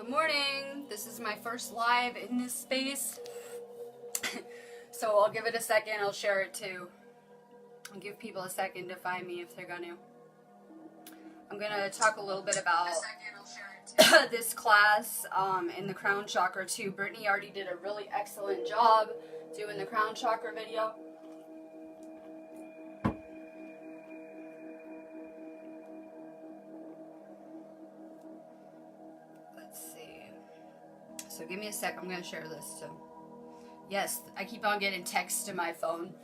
Good morning. This is my first live in this space. So I'll give it a second. I'll share it too. I'll give people a second to find me if they're gonna. I'm gonna talk a little bit about this class in the crown chakra too. Brittany already did a really excellent job doing the crown chakra video. So give me a sec, I'm going to share this too. Yes, I keep on getting texts to my phone.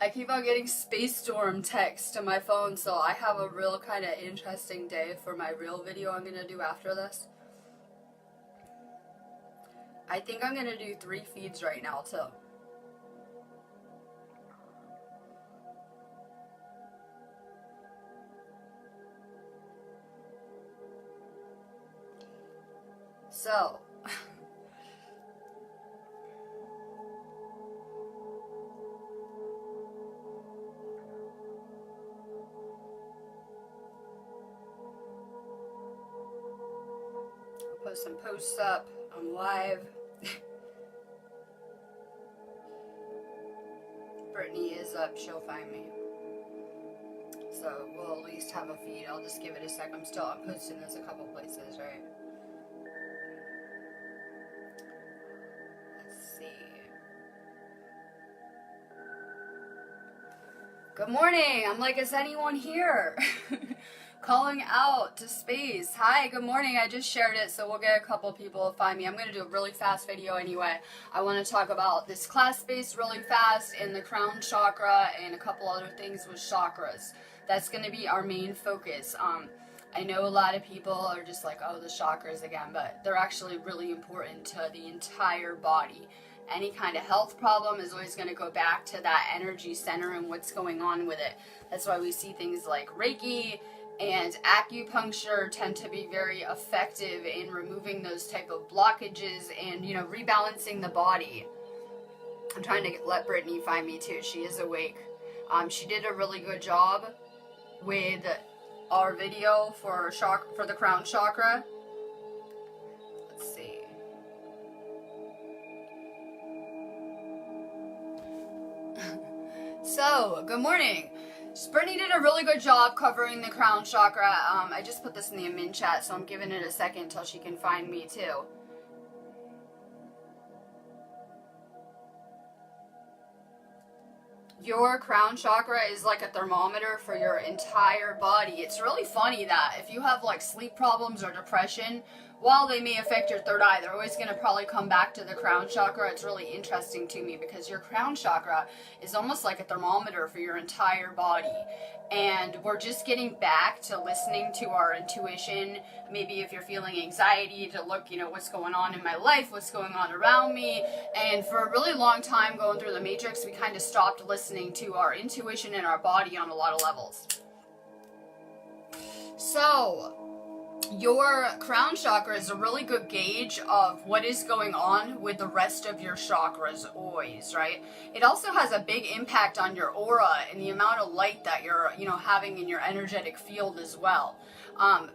I keep on getting Space Storm texts to my phone, so I have a real kind of interesting day for my real video I'm going to do after this. I think I'm going to do 3 feeds right now too. So, I'll put some posts up. I'm live. Brittany is up. She'll find me. So we'll at least have a feed. I'll just give it a sec. I'm posting this a couple places, right? Good morning. I'm like, is anyone here? Calling out to space. Hi, good morning. I just shared it, so we'll get a couple people to find me. I'm going to do a really fast video anyway. I want to talk about this class space really fast and the crown chakra and a couple other things with chakras. That's going to be our main focus. I know a lot of people are just like, oh, the chakras again, but they're actually really important to the entire body. Any kind of health problem is always going to go back to that energy center and what's going on with it. That's why we see things like Reiki and acupuncture tend to be very effective in removing those type of blockages and, you know, rebalancing the body. I'm trying to let Brittany find me too. She is awake. She did a really good job with our video for the crown chakra. Let's see. So, good morning. Brittany did a really good job covering the crown chakra. I just put this in the admin chat, so I'm giving it a second until she can find me too. Your crown chakra is like a thermometer for your entire body. It's really funny that if you have like sleep problems or depression, while they may affect your third eye, they're always going to probably come back to the crown chakra. It's really interesting to me because your crown chakra is almost like a thermometer for your entire body. And we're just getting back to listening to our intuition. Maybe if you're feeling anxiety, to look, you know, what's going on in my life, what's going on around me. And for a really long time going through the matrix, we kind of stopped listening to our intuition and our body on a lot of levels. So, your crown chakra is a really good gauge of what is going on with the rest of your chakras always, right? It also has a big impact on your aura and the amount of light that you're, you know, having in your energetic field as well.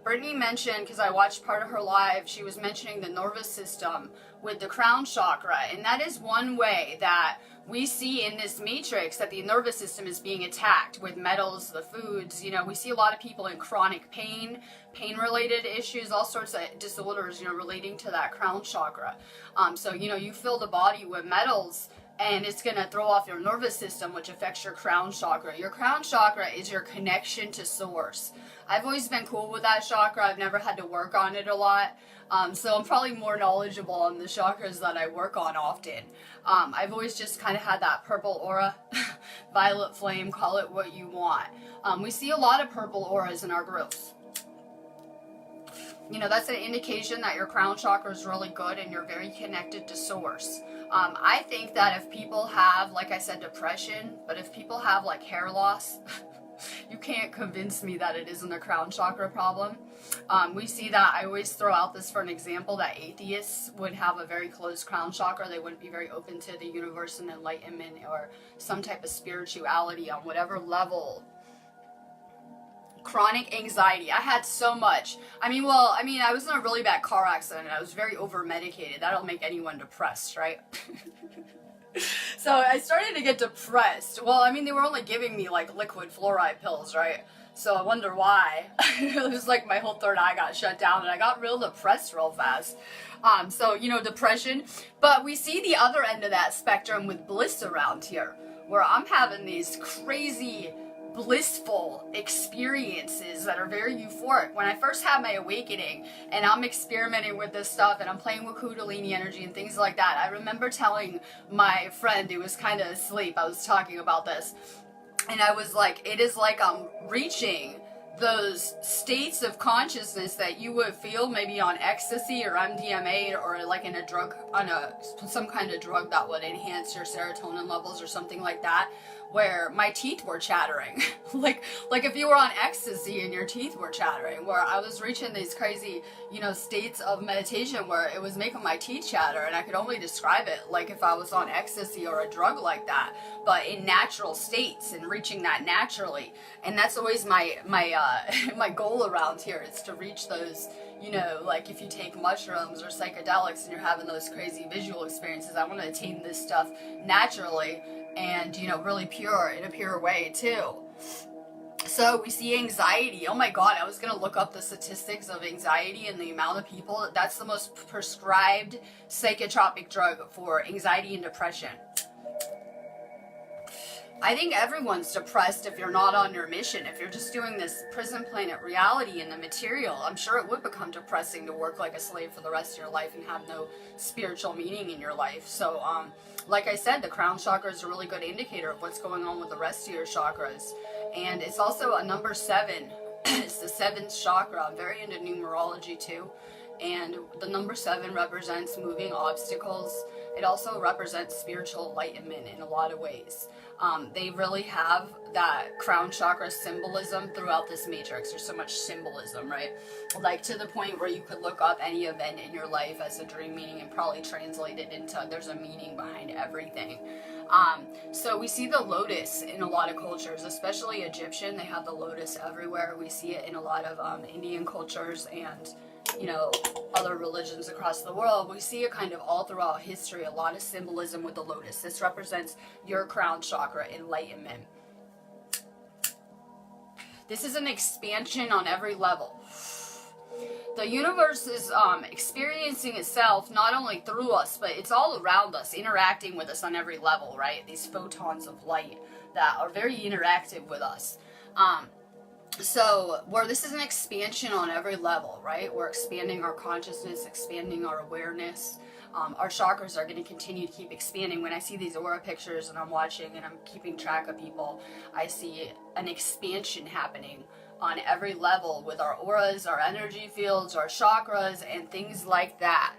Brittany mentioned, because I watched part of her live, she was mentioning the nervous system with the crown chakra, and that is one way that we see in this matrix that the nervous system is being attacked with metals, the foods. You know, we see a lot of people in chronic pain-related issues, all sorts of disorders, you know, relating to that crown chakra. So, you know, you fill the body with metals and it's going to throw off your nervous system, which affects your crown chakra. Your crown chakra is your connection to source. I've always been cool with that chakra. I've never had to work on it a lot. So I'm probably more knowledgeable on the chakras that I work on often. I've always just kind of had that purple aura, violet flame, call it what you want. We see a lot of purple auras in our groups. You know, that's an indication that your crown chakra is really good and you're very connected to source. I think that if people have, like I said, depression, but if people have like hair loss, you can't convince me that it isn't a crown chakra problem. We see that. I always throw out this for an example that atheists would have a very closed crown chakra. They wouldn't be very open to the universe and enlightenment or some type of spirituality on whatever level chronic anxiety. I had so much. I was in a really bad car accident. I was very over-medicated. That'll make anyone depressed, right? So I started to get depressed. Well, they were only giving me like liquid fluoride pills, right? So I wonder why. It was like my whole third eye got shut down and I got real depressed real fast. So, depression. But we see the other end of that spectrum with bliss around here, where I'm having these crazy blissful experiences that are very euphoric. When I first had my awakening and I'm experimenting with this stuff and I'm playing with Kundalini energy and things like that, I remember telling my friend who was kind of asleep, I was talking about this, and I was like, it is like I'm reaching those states of consciousness that you would feel maybe on ecstasy or MDMA or like in a drug, some kind of drug that would enhance your serotonin levels or something like that, where my teeth were chattering. like if you were on ecstasy and your teeth were chattering, where I was reaching these crazy, states of meditation where it was making my teeth chatter, and I could only describe it like if I was on ecstasy or a drug like that, but in natural states and reaching that naturally. And that's always my my goal around here, is to reach those, like if you take mushrooms or psychedelics and you're having those crazy visual experiences, I want to attain this stuff naturally and, really pure, in a pure way too. So we see anxiety. Oh my God, I was going to look up the statistics of anxiety and the amount of people. That's the most prescribed psychotropic drug for anxiety and depression. I think everyone's depressed if you're not on your mission. If you're just doing this prison planet reality in the material, I'm sure it would become depressing to work like a slave for the rest of your life and have no spiritual meaning in your life. So, like I said, the crown chakra is a really good indicator of what's going on with the rest of your chakras. And it's also a number 7. It's the 7th chakra. I'm very into numerology too. And the number 7 represents moving obstacles. It also represents spiritual enlightenment in a lot of ways. They really have that crown chakra symbolism throughout this matrix. There's so much symbolism, right? Like to the point where you could look up any event in your life as a dream meaning and probably translate it into, there's a meaning behind everything. So we see the lotus in a lot of cultures, especially Egyptian. They have the lotus everywhere. We see it in a lot of Indian cultures and other religions across the world. We see it kind of all throughout history, a lot of symbolism with the lotus. This represents your crown chakra enlightenment. This is an expansion on every level. The universe is experiencing itself not only through us, but it's all around us, interacting with us on every level, right? These photons of light that are very interactive with us. So, where this is an expansion on every level, right? We're expanding our consciousness, expanding our awareness. Our chakras are going to continue to keep expanding. When I see these aura pictures and I'm watching and I'm keeping track of people, I see an expansion happening on every level with our auras, our energy fields, our chakras, and things like that.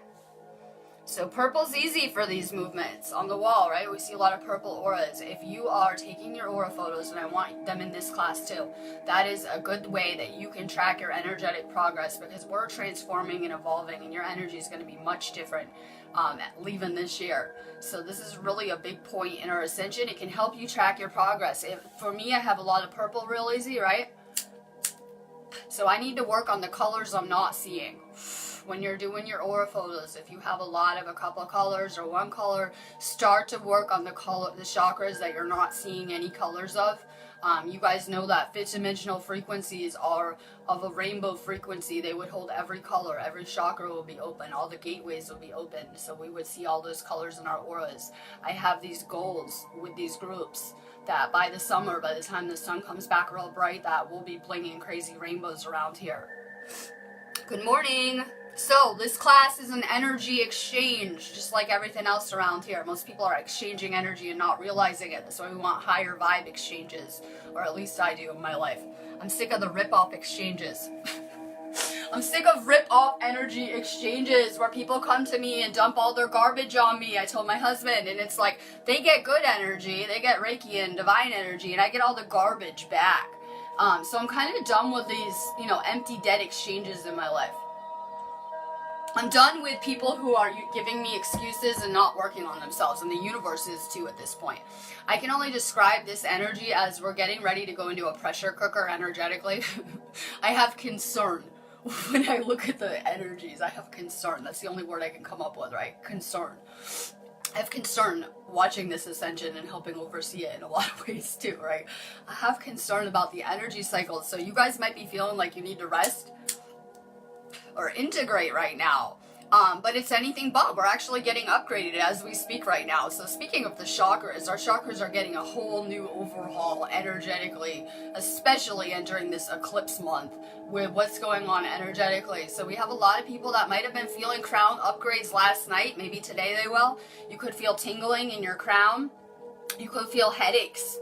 So purple's easy for these movements on the wall, right? We see a lot of purple auras. If you are taking your aura photos, and I want them in this class too, that is a good way that you can track your energetic progress, because we're transforming and evolving and your energy is going to be much different leaving this year. So this is really a big point in our ascension. It can help you track your progress. For me, I have a lot of purple real easy, right? So I need to work on the colors I'm not seeing. When you're doing your aura photos, if you have a couple of colors or one color, start to work on the chakras that you're not seeing any colors of. You guys know that fifth dimensional frequencies are of a rainbow frequency. They would hold every color. Every chakra will be open. All the gateways will be open. So we would see all those colors in our auras. I have these goals with these groups that by the summer, by the time the sun comes back real bright, that we'll be blinging crazy rainbows around here. Good morning. So this class is an energy exchange, just like everything else around here. Most people are exchanging energy and not realizing it. That's why we want higher vibe exchanges, or at least I do in my life. I'm sick of the rip-off exchanges. I'm sick of rip-off energy exchanges where people come to me and dump all their garbage on me. I told my husband, and it's like they get good energy, they get Reiki and divine energy, and I get all the garbage back. So I'm kind of done with these, empty, dead exchanges in my life. I'm done with people who are giving me excuses and not working on themselves, and the universe is too at this point. I can only describe this energy as we're getting ready to go into a pressure cooker energetically. I have concern. When I look at the energies, I have concern. That's the only word I can come up with, right? Concern. I have concern watching this ascension and helping oversee it in a lot of ways too, right? I have concern about the energy cycles. So you guys might be feeling like you need to rest or integrate right now. But it's anything but. We're actually getting upgraded as we speak right now. So speaking of the chakras, our chakras are getting a whole new overhaul energetically, especially entering this eclipse month with what's going on energetically. So we have a lot of people that might have been feeling crown upgrades last night. Maybe today they will. You could feel tingling in your crown. You could feel headaches.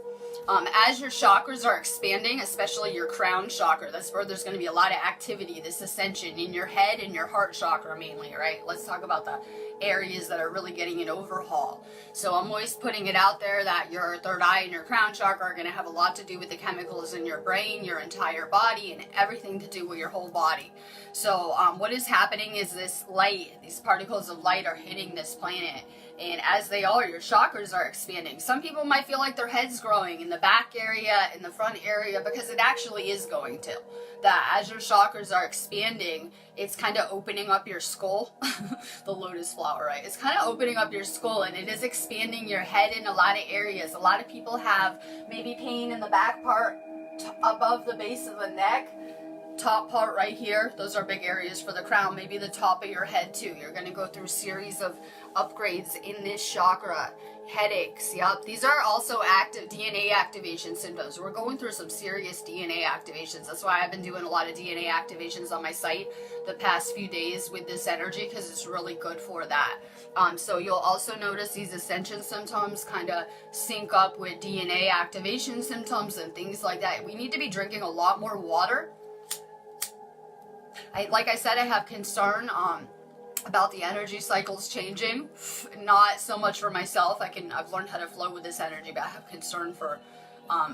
As your chakras are expanding, especially your crown chakra, that's where there's going to be a lot of activity, this ascension in your head and your heart chakra mainly, right? Let's talk about the areas that are really getting an overhaul. So I'm always putting it out there that your third eye and your crown chakra are going to have a lot to do with the chemicals in your brain, your entire body, and everything to do with your whole body. So what is happening is this light, these particles of light are hitting this planet. And as they are, your chakras are expanding. Some people might feel like their head's growing in the back area, in the front area, because it actually is going to. That as your chakras are expanding, it's kind of opening up your skull. The lotus flower, right? It's kind of opening up your skull, and it is expanding your head in a lot of areas. A lot of people have maybe pain in the back part, above the base of the neck. Top part right here, those are big areas for the crown. Maybe the top of your head too. You're going to go through a series of upgrades in this chakra. Headaches, yep. These are also active DNA activation symptoms. We're going through some serious DNA activations. That's why I've been doing a lot of DNA activations on my site the past few days with this energy, because it's really good for that. So you'll also notice these ascension symptoms kind of sync up with DNA activation symptoms and things like that. We need to be drinking a lot more water. Like I said, I have concern about the energy cycles changing. Not so much for myself. I've learned how to flow with this energy, but I have concern for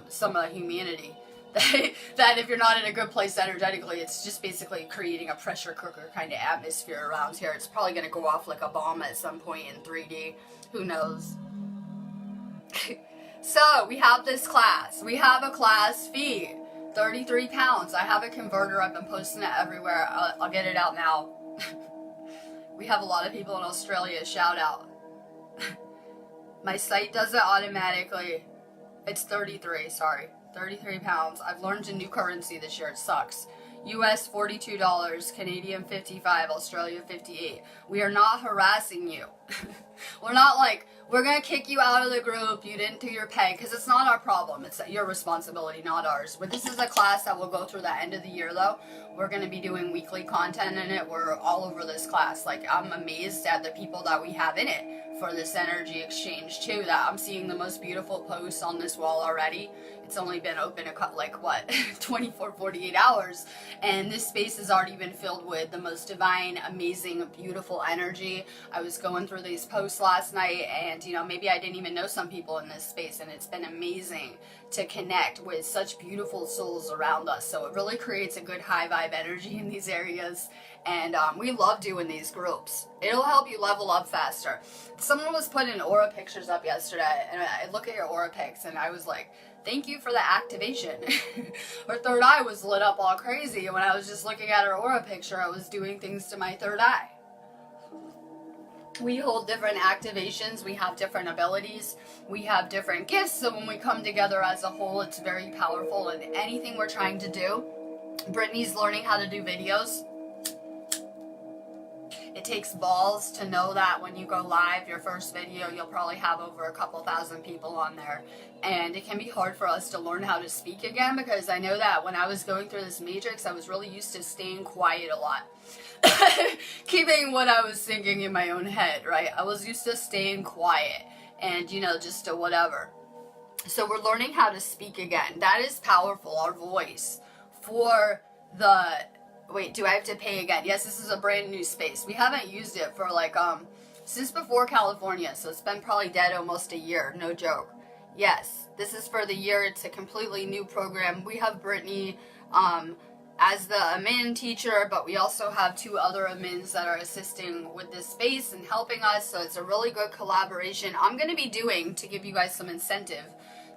some of humanity. That if you're not in a good place energetically, it's just basically creating a pressure cooker kind of atmosphere around here. It's probably going to go off like a bomb at some point in 3D. Who knows? So we have this class. We have a class fee. 33 pounds. I have a converter. I've been posting it everywhere. I'll get it out now. We have a lot of people in Australia. Shout out. My site does it automatically. It's 33, sorry. 33 pounds. I've learned a new currency this year. It sucks. US $42, Canadian 55, Australia 58. We are not harassing you. We're not like, we're going to kick you out of the group, you didn't do your pay, because it's not our problem. It's your responsibility, not ours. But this is a class that will go through the end of the year, though. We're going to be doing weekly content in it. We're all over this class. Like, I'm amazed at the people that we have in it for this energy exchange, too. That I'm seeing the most beautiful posts on this wall already. It's only been open like what 24 48 hours, and this space has already been filled with the most divine, amazing, beautiful energy. I was going through these posts last night, and maybe I didn't even know some people in this space, and it's been amazing to connect with such beautiful souls around us. So it really creates a good high vibe energy in these areas, and we love doing these groups. It'll help you level up faster. Someone was putting aura pictures up yesterday, and I look at your aura pics, and I was like, thank you for the activation. Her third eye was lit up all crazy, and when I was just looking at her aura picture, I was doing things to my third eye. We hold different activations, we have different abilities, we have different gifts, so when we come together as a whole, it's very powerful in anything we're trying to do. Brittany's learning how to do videos. It takes balls to know that when you go live, your first video, you'll probably have over a couple thousand people on there. And it can be hard for us to learn how to speak again, because I know that when I was going through this matrix, I was really used to staying quiet a lot. Keeping what I was thinking in my own head, right? I was used to staying quiet and, just to whatever. So we're learning how to speak again. That is powerful, our voice. For the... Wait, do I have to pay again? Yes, this is a brand new space. We haven't used it for since before California, so it's been probably dead almost a year, no joke. Yes, this is for the year. It's a completely new program. We have Brittany as the admin teacher, but we also have 2 other admins that are assisting with this space and helping us, so it's a really good collaboration. I'm going to be doing, to give you guys some incentive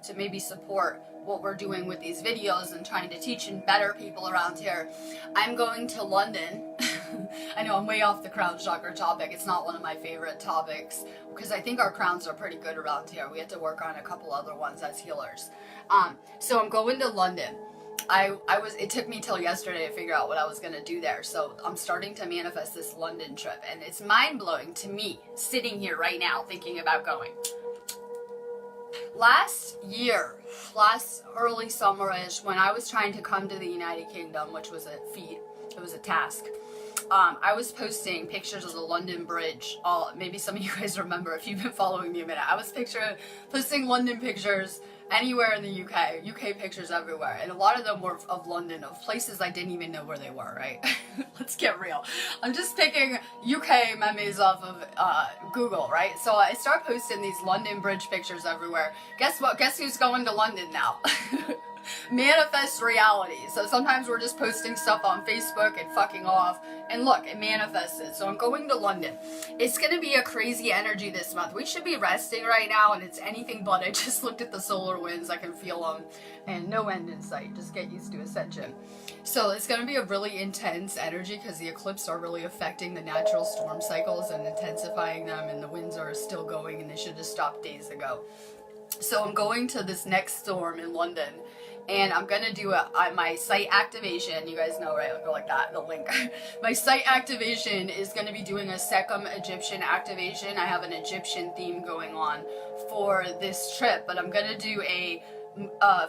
to maybe support what we're doing with these videos and trying to teach and better people around here, I'm going to London. I know I'm way off the crown chakra topic. It's not one of my favorite topics because I think our crowns are pretty good around here. We have to work on a couple other ones as healers. So I'm going to London. It took me till yesterday to figure out what I was going to do there. So I'm starting to manifest this London trip, and it's mind-blowing to me sitting here right now thinking about going. Last early summerish, when I was trying to come to the United Kingdom, which was a feat, it was a task, I was posting pictures of the London Bridge. Maybe some of you guys remember if you've been following me a minute. I was posting London pictures anywhere in the UK pictures everywhere, and a lot of them were of London, of places I didn't even know where they were, right? Let's get real. I'm just picking UK memes off of Google, right? So I start posting these London Bridge pictures everywhere. Guess what? Guess who's going to London now? Manifest reality. So sometimes we're just posting stuff on Facebook and fucking off, and look, it manifested. So I'm going to London. It's gonna be a crazy energy this month. We should be resting right now, and it's anything but. I just looked at the solar winds, I can feel them, and no end in sight. Just get used to Ascension. So it's gonna be a really intense energy because the eclipse are really affecting the natural storm cycles and intensifying them, and the winds are still going, and they should have stopped days ago. So I'm going to this next storm in London, and I'm gonna do my site activation. You guys know, right? I'll go like that, the link. My site activation is gonna be doing a Sekhem Egyptian activation. I have an Egyptian theme going on for this trip, but I'm gonna do a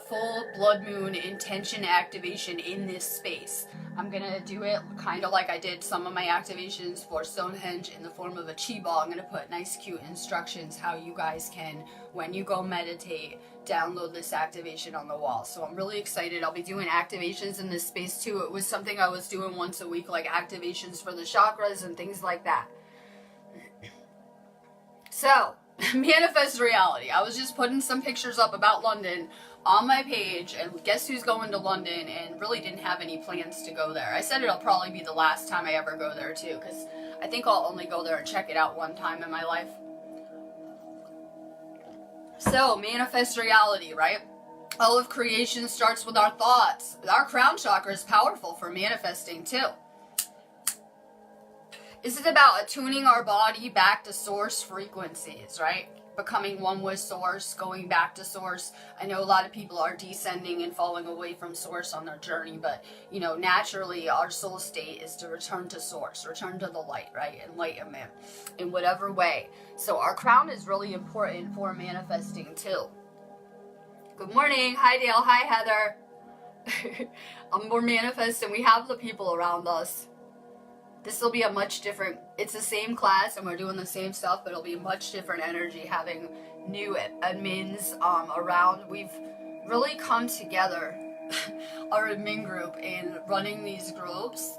full blood moon intention activation in this space. I'm gonna do it kind of like I did some of my activations for Stonehenge in the form of a chi ball. I'm gonna put nice cute instructions how you guys can, when you go meditate, download this activation on the wall. So I'm really excited. I'll be doing activations in this space too. It was something I was doing once a week, like activations for the chakras and things like that. So manifest reality. I was just putting some pictures up about London on my page, and guess who's going to London, and really didn't have any plans to go there. I said it'll probably be the last time I ever go there too, because I think I'll only go there and check it out one time in my life. So manifest reality, right? All of creation starts with our thoughts. Our crown chakra is powerful for manifesting too. This is about attuning our body back to source frequencies, right? Becoming one with source, going back to source. I know a lot of people are descending and falling away from source on their journey, but you know, naturally our soul state is to return to source, return to the light, right? Enlightenment in whatever way. So our crown is really important for manifesting too. Good morning. Hi Dale. Hi Heather. We're manifesting. We have the people around us. This will be a much different, it's the same class and we're doing the same stuff, but it'll be a much different energy having new admins around. We've really come together, our admin group, in running these groups.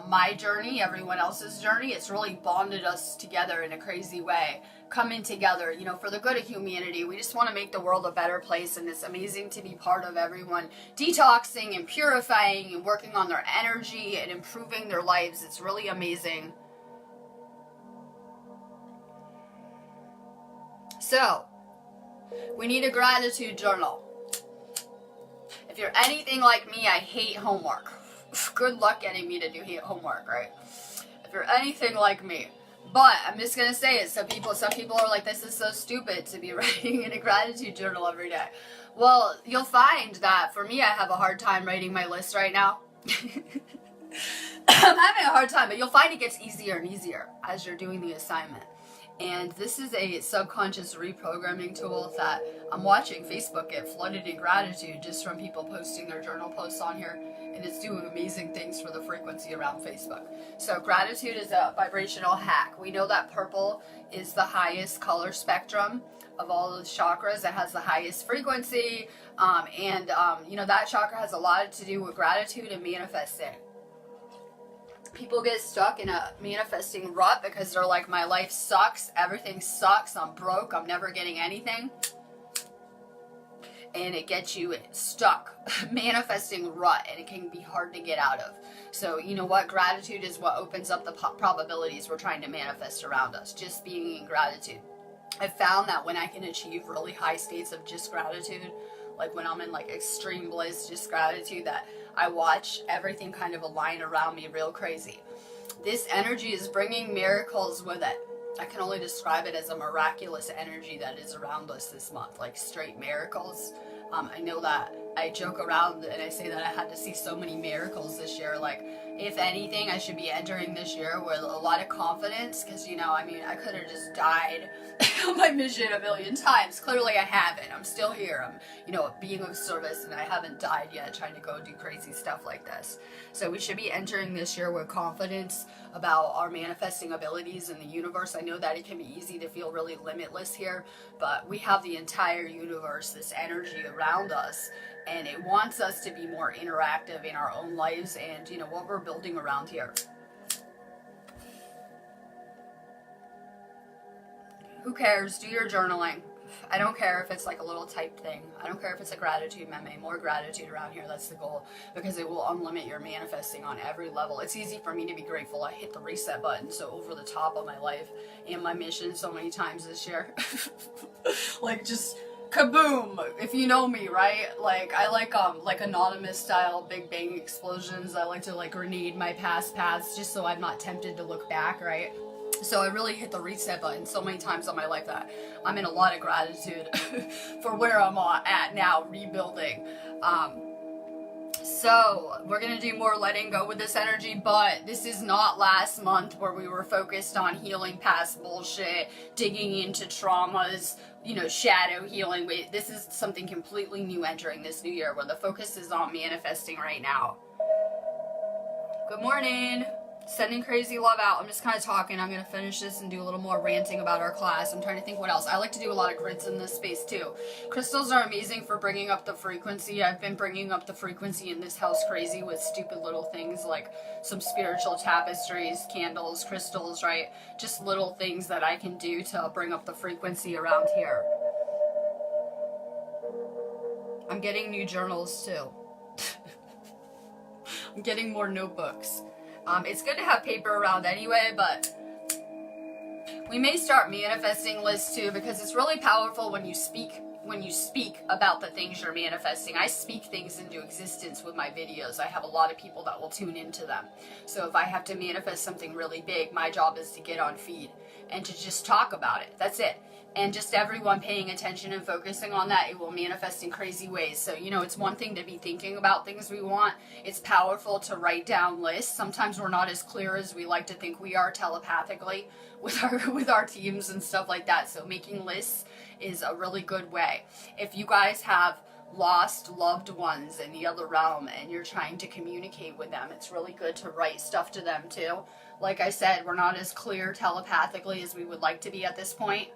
My journey, everyone else's journey, it's really bonded us together in a crazy way. Coming together, you know, for the good of humanity. We just want to make the world a better place, and it's amazing to be part of everyone detoxing and purifying and working on their energy and improving their lives. It's really amazing. So, we need a gratitude journal. If you're anything like me, I hate homework. Good luck getting me to do homework, right? If you're anything like me. But I'm just gonna say it. Some people are like, this is so stupid to be writing in a gratitude journal every day. Well, you'll find that for me, I have a hard time writing my list right now. I'm having a hard time, but you'll find it gets easier and easier as you're doing the assignment. And this is a subconscious reprogramming tool that I'm watching Facebook get flooded in gratitude just from people posting their journal posts on here. And it's doing amazing things for the frequency around Facebook. So gratitude is a vibrational hack. We know that purple is the highest color spectrum of all the chakras. It has the highest frequency. You know, that chakra has a lot to do with gratitude and manifesting. People get stuck in a manifesting rut because they're like, my life sucks, everything sucks, I'm broke, I'm never getting anything. and it gets you stuck, manifesting rut, and it can be hard to get out of. So you know what? Gratitude is what opens up the probabilities we're trying to manifest around us. Just being in gratitude. I found that when I can achieve really high states of just gratitude, like when I'm in like extreme bliss, just gratitude, that I watch everything kind of align around me real crazy. This energy is bringing miracles with it. I can only describe it as a miraculous energy that is around us this month, like straight miracles. I know that I joke around and I say that I had to see so many miracles this year. Like, if anything, I should be entering this year with a lot of confidence, because, you know, I mean, I could have just died on my mission a million times. Clearly I haven't. I'm still here. I'm, you know, being of service, and I haven't died yet trying to go do crazy stuff like this. So we should be entering this year with confidence about our manifesting abilities in the universe. I know that it can be easy to feel really limitless here, but we have the entire universe, this energy around us, and it wants us to be more interactive in our own lives and, you know, what we're building around here. Who cares? Do your journaling. I don't care if it's like a little type thing. I don't care if it's a gratitude meme. More gratitude around here. That's the goal, because it will unlimit your manifesting on every level. It's easy for me to be grateful. I hit the reset button so over the top of my life and my mission so many times this year. Like, just kaboom, if you know me, right? Like, I like anonymous style Big Bang explosions. I like to like grenade my past paths just so I'm not tempted to look back, right? So I really hit the reset button so many times in my life that I'm in a lot of gratitude for where I'm at now, rebuilding. So we're going to do more letting go with this energy, but this is not last month where we were focused on healing past bullshit, digging into traumas, you know, shadow healing. This is something completely new entering this new year where the focus is on manifesting right now. Good morning. Sending crazy love out. I'm just kind of talking. I'm going to finish this and do a little more ranting about our class. I'm trying to think what else. I like to do a lot of grids in this space too. Crystals are amazing for bringing up the frequency. I've been bringing up the frequency in this house crazy with stupid little things like some spiritual tapestries, candles, crystals, right? Just little things that I can do to bring up the frequency around here. I'm getting new journals too. I'm getting more notebooks. It's good to have paper around anyway, but we may start manifesting lists too, because it's really powerful when you speak about the things you're manifesting. I speak things into existence with my videos. I have a lot of people that will tune into them. So if I have to manifest something really big, my job is to get on feed and to just talk about it. That's it. And just everyone paying attention and focusing on that, it will manifest in crazy ways. So, you know, it's one thing to be thinking about things we want. It's powerful to write down lists. Sometimes we're not as clear as we like to think we are telepathically with our teams and stuff like that. So making lists is a really good way. If you guys have lost loved ones in the other realm and you're trying to communicate with them, it's really good to write stuff to them too. Like I said, we're not as clear telepathically as we would like to be at this point.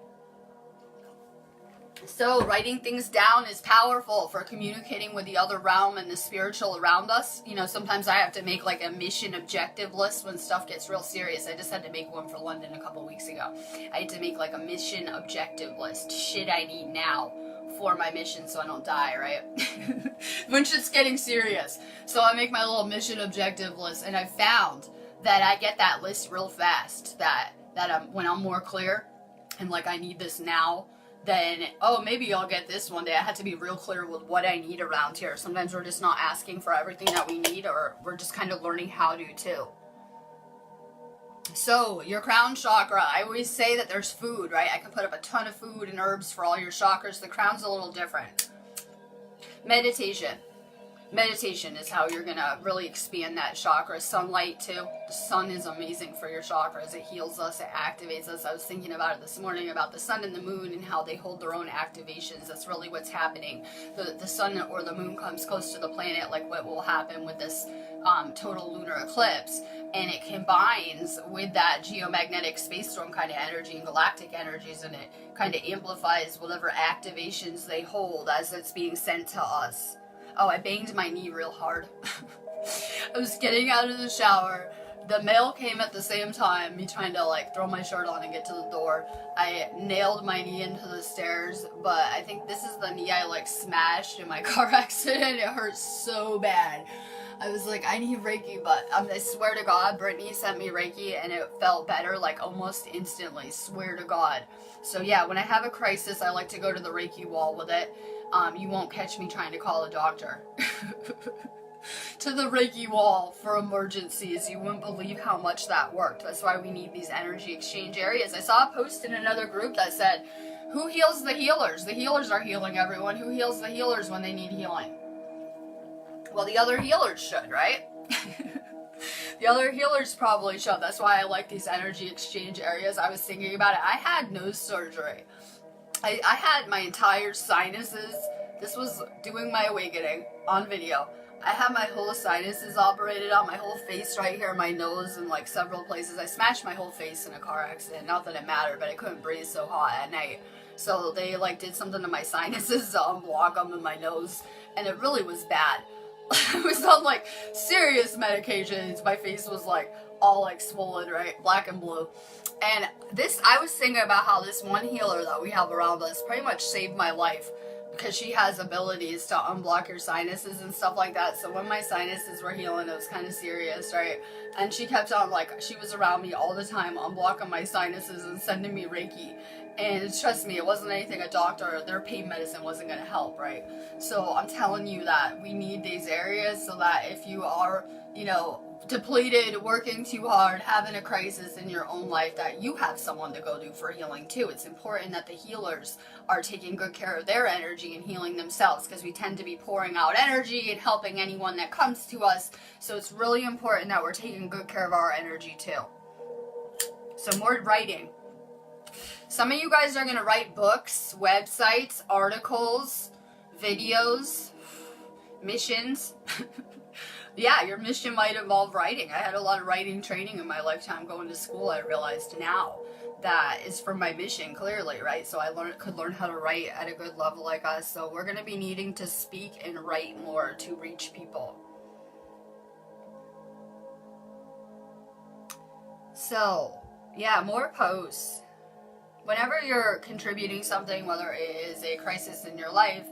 So writing things down is powerful for communicating with the other realm and the spiritual around us. You know, sometimes I have to make like a mission objective list when stuff gets real serious. I just had to make one for London a couple weeks ago. I had to make like a mission objective list. Shit I need now for my mission so I don't die, right? When shit's getting serious. So I make my little mission objective list, and I found that I get that list real fast. That when I'm more clear and like I need this now, then, oh, maybe I'll get this one day. I had to be real clear with what I need around here. Sometimes we're just not asking for everything that we need, or we're just kind of learning how to too. So, your crown chakra, I always say that there's food, right? I can put up a ton of food and herbs for all your chakras. The crown's a little different. Meditation. Meditation is how you're going to really expand that chakra. Sunlight too. The sun is amazing for your chakras. It heals us. It activates us. I was thinking about it this morning about the sun and the moon and how they hold their own activations. That's really what's happening. The sun or the moon comes close to the planet, like what will happen with this total lunar eclipse, and it combines with that geomagnetic space storm kind of energy and galactic energies, and it kind of amplifies whatever activations they hold as it's being sent to us. Oh, I banged my knee real hard. I was getting out of the shower, the mail came at the same time, me trying to like throw my shirt on and get to the door. I nailed my knee into the stairs, but I think this is the knee I like smashed in my car accident. It hurts so bad. I was like, I need Reiki, but I swear to God, Brittany sent me Reiki and it felt better like almost instantly, swear to God. So yeah, when I have a crisis, I like to go to the Reiki wall with it. You won't catch me trying to call a doctor. To the Reiki wall for emergencies. You wouldn't believe how much that worked. That's why we need these energy exchange areas. I saw a post in another group that said, who heals the healers? The healers are healing everyone. Who heals the healers when they need healing? Well, the other healers should, right? The other healers probably should. That's why I like these energy exchange areas. I was thinking about it. I had nose surgery. I had my entire sinuses. This was doing my awakening on video. I had my whole sinuses operated on, my whole face right here, my nose, and like several places. I smashed my whole face in a car accident. Not that it mattered, but I couldn't breathe so hot at night. So they like did something to my sinuses to unblock them in my nose, and it really was bad. I was on like serious medications. My face was like all like swollen, right? Black and blue. And this, I was thinking about how this one healer that we have around us pretty much saved my life, because she has abilities to unblock your sinuses and stuff like that. So when my sinuses were healing, it was kind of serious, right? And she kept on, like, she was around me all the time, unblocking my sinuses and sending me Reiki. And trust me, it wasn't anything a doctor or their pain medicine wasn't going to help, right? So I'm telling you that we need these areas so that if you are, you know, depleted, working too hard, having a crisis in your own life, that you have someone to go to for healing too. It's important that the healers are taking good care of their energy and healing themselves, because we tend to be pouring out energy and helping anyone that comes to us. So it's really important that we're taking good care of our energy too. So more writing. Some of you guys are going to write books, websites, articles, videos, missions. Yeah, your mission might involve writing. I had a lot of writing training in my lifetime going to school. I realized now that is for my mission, clearly, right? So I could learn how to write at a good level like us. So we're going to be needing to speak and write more to reach people. So, yeah, more posts. Whenever you're contributing something, whether it is a crisis in your life,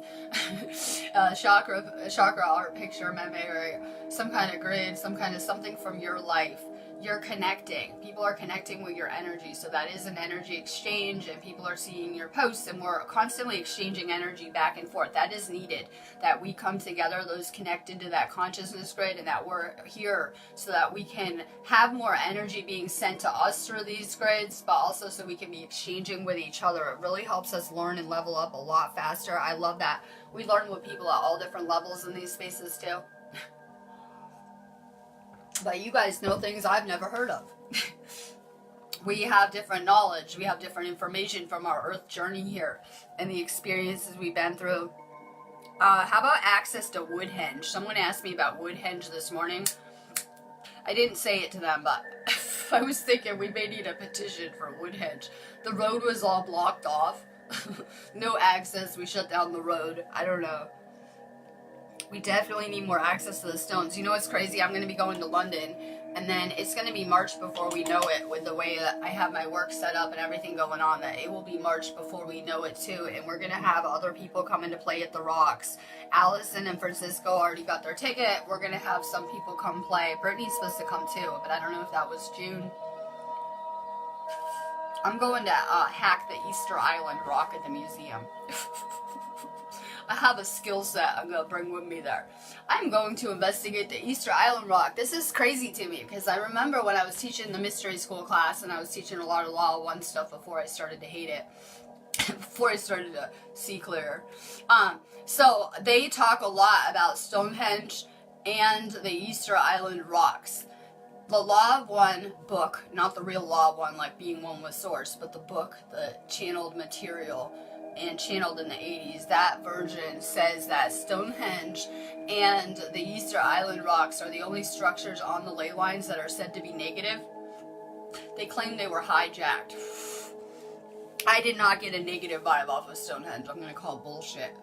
chakra art picture, memory, some kind of grid, some kind of something from your life, you're connecting. People are connecting with your energy. So that is an energy exchange, and people are seeing your posts, and we're constantly exchanging energy back and forth. That is needed, that we come together, those connected to that consciousness grid, and that we're here so that we can have more energy being sent to us through these grids, but also so we can be exchanging with each other. It really helps us learn and level up a lot faster. I love that. We learn with people at all different levels in these spaces too. But you guys know things I've never heard of. We have different knowledge. We have different information from our earth journey here and the experiences we've been through. How about access to Woodhenge? Someone asked me about Woodhenge this morning. I didn't say it to them, but I was thinking we may need a petition for Woodhenge. The road was all blocked off. No access. We shut down the road. I don't know. We definitely need more access to the stones. You know what's crazy? I'm going to be going to London, and then it's going to be March before we know it, with the way that I have my work set up and everything going on, that it will be March before we know it too, and we're going to have other people come in to play at the Rocks. Allison and Francisco already got their ticket. We're going to have some people come play. Brittany's supposed to come too, but I don't know if that was June. I'm going to hack the Easter Island rock at the museum. I have a skill set I'm going to bring with me there. I'm going to investigate the Easter Island rock. This is crazy to me, because I remember when I was teaching the mystery school class, and I was teaching a lot of Law 1 stuff before I started to hate it. Before I started to see clearer. So they talk a lot about Stonehenge and the Easter Island rocks. The Law of One book, not the real Law of One, like being one with Source, but the book, the channeled material, and channeled in the 80s, that version says that Stonehenge and the Easter Island rocks are the only structures on the ley lines that are said to be negative. They claim they were hijacked. I did not get a negative vibe off of Stonehenge. I'm gonna call bullshit.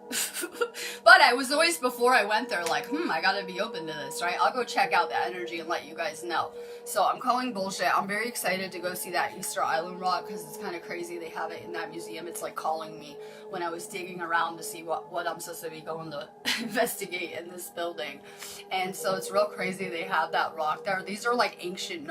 But I was always, before I went there, like, I gotta be open to this, right? I'll go check out the energy and let you guys know. So I'm calling bullshit. I'm very excited to go see that Easter Island rock because it's kind of crazy they have it in that museum. It's like calling me when I was digging around to see what I'm supposed to be going to investigate in this building. And so it's real crazy they have that rock there. These are like ancient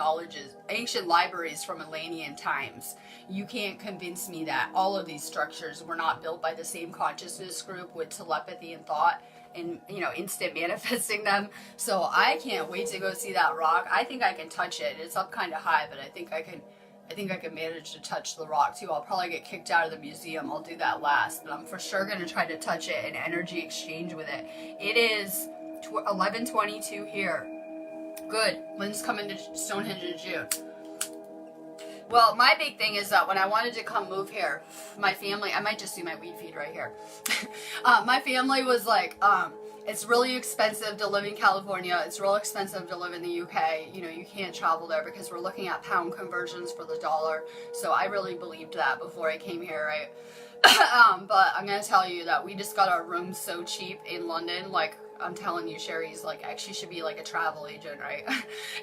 libraries from Atlantean times. You can't convince me that all of these structures were not built by the same consciousness group with telepathy and thought and, you know, instant manifesting them. So I can't wait to go see that rock. I think I can touch it. It's up kind of high, but I think I can manage to touch the rock too. I'll probably get kicked out of the museum. I'll do that last, but I'm for sure going to try to touch it and energy exchange with it. It is 11:22 here. Good. Lynn's coming to Stonehenge in June. Well, my big thing is that when I wanted to come move here, my family, I might just do my weed feed right here. My family was like, it's really expensive to live in California. It's real expensive to live in the UK. You know, you can't travel there because we're looking at pound conversions for the dollar. So I really believed that before I came here, right? But I'm going to tell you that we just got our rooms so cheap in London. Like, I'm telling you, Sherry's like, actually should be like a travel agent, right?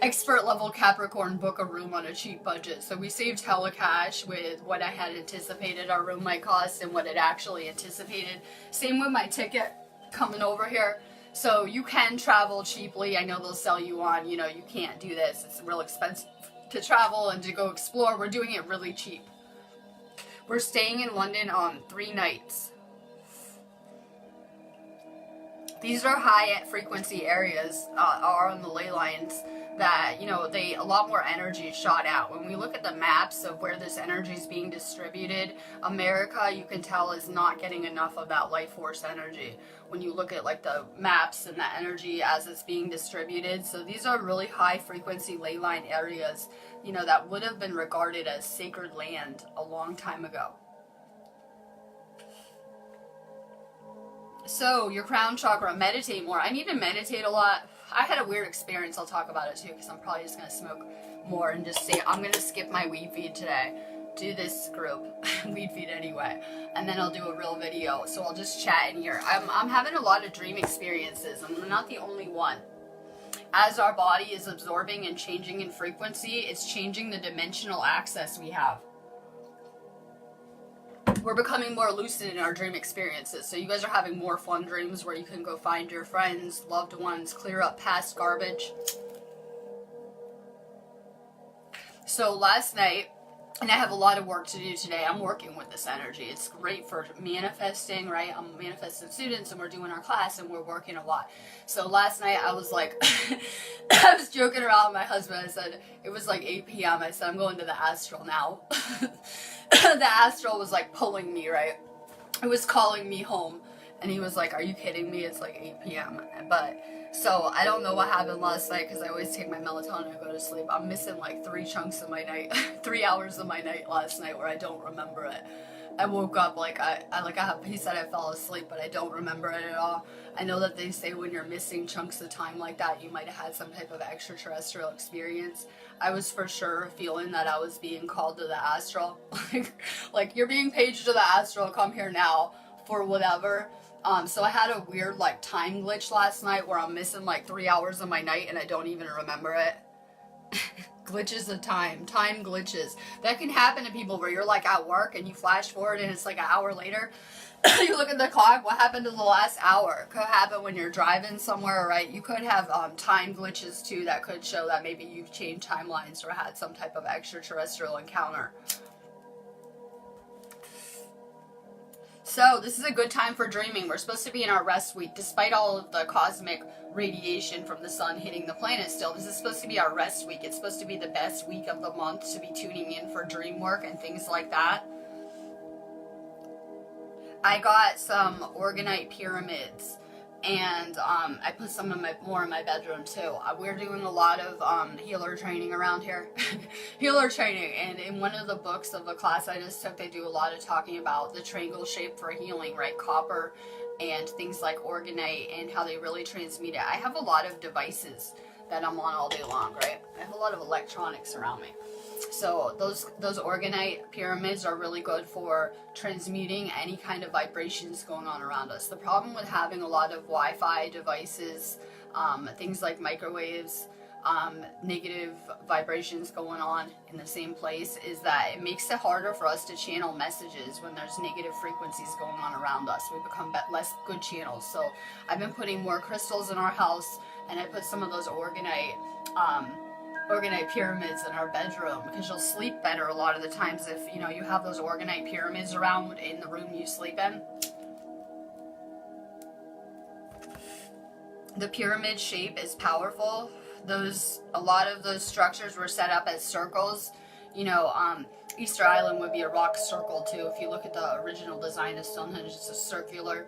Expert level Capricorn, book a room on a cheap budget. So we saved hella cash with what I had anticipated our room might cost and what it actually anticipated. Same with my ticket coming over here. So you can travel cheaply. I know they'll sell you on, you know, you can't do this. It's real expensive to travel and to go explore. We're doing it really cheap. We're staying in London on 3 nights. These are high frequency areas, are on the ley lines that, you know, a lot more energy is shot out. When we look at the maps of where this energy is being distributed, America, you can tell, is not getting enough of that life force energy. When you look at like the maps and the energy as it's being distributed. So these are really high frequency ley line areas, you know, that would have been regarded as sacred land a long time ago. So, your crown chakra, meditate more. I need to meditate a lot. I had a weird experience. I'll talk about it too because I'm probably just going to smoke more and just say, I'm going to skip my weed feed today. Do this group, weed feed anyway. And then I'll do a real video. So I'll just chat in here. I'm having a lot of dream experiences. I'm not the only one. As our body is absorbing and changing in frequency, it's changing the dimensional access we have. We're becoming more lucid in our dream experiences. So you guys are having more fun dreams where you can go find your friends, loved ones, clear up past garbage. So last night, and I have a lot of work to do today. I'm working with this energy. It's great for manifesting, right? I'm manifesting students and we're doing our class and we're working a lot. So last night I was like, I was joking around with my husband. I said, it was like 8 p.m. I said, I'm going to the astral now. The astral was like pulling me, right? It was calling me home. And he was like, are you kidding me? It's like 8 p.m. But, so I don't know what happened last night because I always take my melatonin and go to sleep. I'm missing like 3 chunks of my night, 3 hours of my night last night where I don't remember it. I woke up he said I fell asleep, but I don't remember it at all. I know that they say when you're missing chunks of time like that, you might have had some type of extraterrestrial experience. I was for sure feeling that I was being called to the astral. like you're being paged to the astral, come here now for whatever. So I had a weird like time glitch last night where I'm missing like 3 hours of my night and I don't even remember it. Glitches of time glitches. That can happen to people where you're like at work and you flash forward and it's like an hour later. You look at the clock, what happened to the last hour? Could happen when you're driving somewhere, right? You could have time glitches too that could show that maybe you've changed timelines or had some type of extraterrestrial encounter. So this is a good time for dreaming. We're supposed to be in our rest week. Despite all of the cosmic radiation from the sun hitting the planet still, this is supposed to be our rest week. It's supposed to be the best week of the month to be tuning in for dream work and things like that. I got some Organite pyramids and I put some more in my bedroom too. We're doing a lot of healer training around here. Healer training, and in one of the books of the class I just took, they do a lot of talking about the triangle shape for healing, right? Copper and things like Organite and how they really transmute it. I have a lot of devices that I'm on all day long, right? I have a lot of electronics around me. So those orgonite pyramids are really good for transmuting any kind of vibrations going on around us. The problem with having a lot of Wi-Fi devices, things like microwaves, negative vibrations going on in the same place, is that it makes it harder for us to channel messages when there's negative frequencies going on around us. We become less good channels. So I've been putting more crystals in our house, and I put some of those orgonite pyramids in our bedroom, because you'll sleep better a lot of the times if you have those orgonite pyramids around in the room you sleep in. The pyramid shape is powerful. A lot of those structures were set up as circles. Easter Island would be a rock circle too. If you look at the original design of Stonehenge, it's a circular.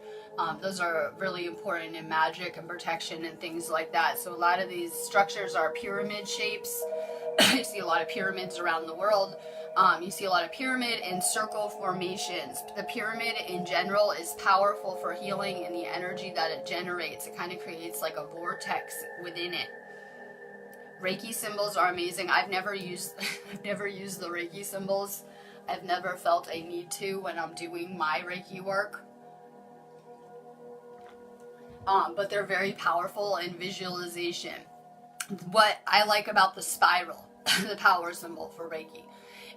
Those are really important in magic and protection and things like that. So a lot of these structures are pyramid shapes. You see a lot of pyramids around the world. You see a lot of pyramid and circle formations. The pyramid in general is powerful for healing, and the energy that it generates, it kind of creates like a vortex within it. Reiki symbols are amazing. I've never used the Reiki symbols. I've never felt a need to when I'm doing my Reiki work. But they're very powerful in visualization. What I like about the spiral, the power symbol for Reiki,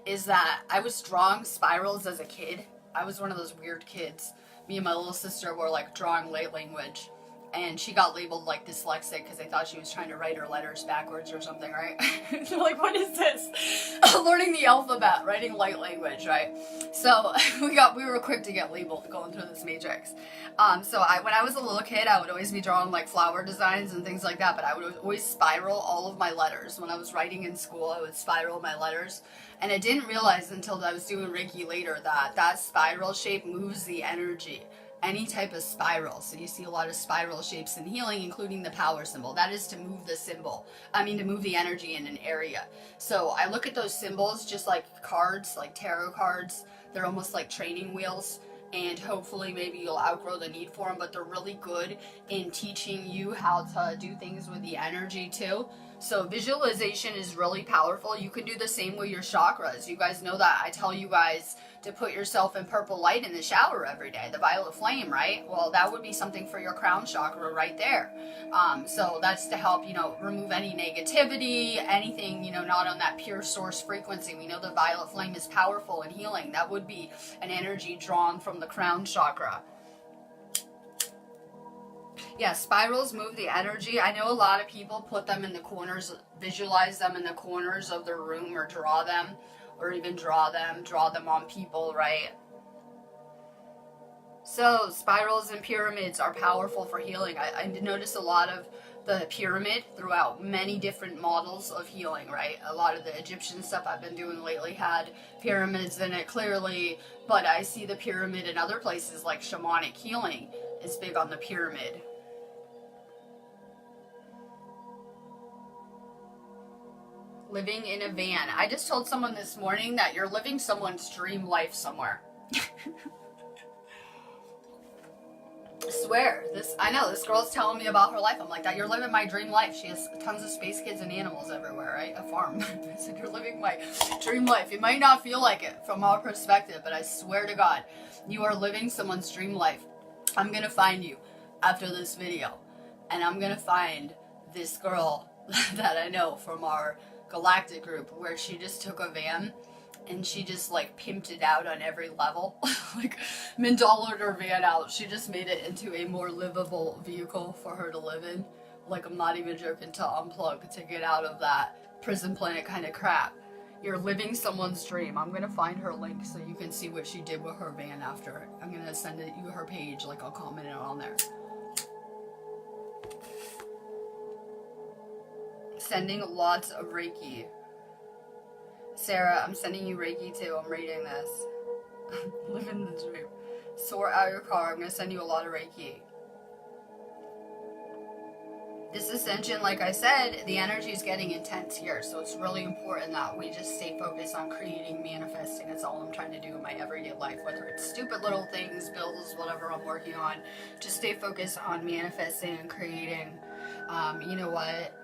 is that I was drawing spirals as a kid. I was one of those weird kids. Me and my little sister were like drawing light language. And she got labeled like dyslexic because they thought she was trying to write her letters backwards or something, right? They're like, what is this? Learning the alphabet, writing light language, right? So we were quick to get labeled going through this matrix. So when I was a little kid, I would always be drawing like flower designs and things like that, but I would always spiral all of my letters. When I was writing in school, I would spiral my letters. And I didn't realize until I was doing Reiki later that spiral shape moves the energy. Any type of spiral. So you see a lot of spiral shapes in healing, including the power symbol. That is to move to move the energy in an area. So I look at those symbols just like cards, like tarot cards. They're almost like training wheels. And hopefully maybe you'll outgrow the need for them, but they're really good in teaching you how to do things with the energy too. So visualization is really powerful. You can do the same with your chakras. You guys know that I tell you guys to put yourself in purple light in the shower every day, the violet flame, right? Well, that would be something for your crown chakra right there. So that's to help, remove any negativity, anything, not on that pure source frequency. We know the violet flame is powerful in healing. That would be an energy drawn from the crown chakra. Yeah, spirals move the energy. I know a lot of people put them in the corners, visualize them in the corners of their room, or draw them, or even draw them on people, right? So spirals and pyramids are powerful for healing. I notice a lot of the pyramid throughout many different models of healing, right? A lot of the Egyptian stuff I've been doing lately had pyramids in it clearly, but I see the pyramid in other places like shamanic healing is big on the pyramid. Living in a van. I just told someone this morning that you're living someone's dream life somewhere. I swear, I know, this girl's telling me about her life. I'm like, that you're living my dream life. She has tons of space kids and animals everywhere, right? A farm. I said, you're living my dream life. It might not feel like it from our perspective, but I swear to God, you are living someone's dream life. I'm gonna find you after this video, and I'm gonna find this girl that I know from our galactic group, where she just took a van and she just like pimped it out on every level. Like $1,000,000 her van out. She just made it into a more livable vehicle for her to live in. Like, I'm not even joking, to unplug, to get out of that prison planet kind of crap. You're living someone's dream. I'm gonna find her link so you can see what she did with her van after. I'm gonna send it you her page, like I'll comment it on there. Sending lots of Reiki. Sarah, I'm sending you Reiki too. I'm reading this. Living the dream. Sort out your car. I'm going to send you a lot of Reiki. This ascension, like I said, the energy is getting intense here. So it's really important that we just stay focused on creating, manifesting. That's all I'm trying to do in my everyday life. Whether it's stupid little things, bills, whatever I'm working on. Just stay focused on manifesting and creating. You know what?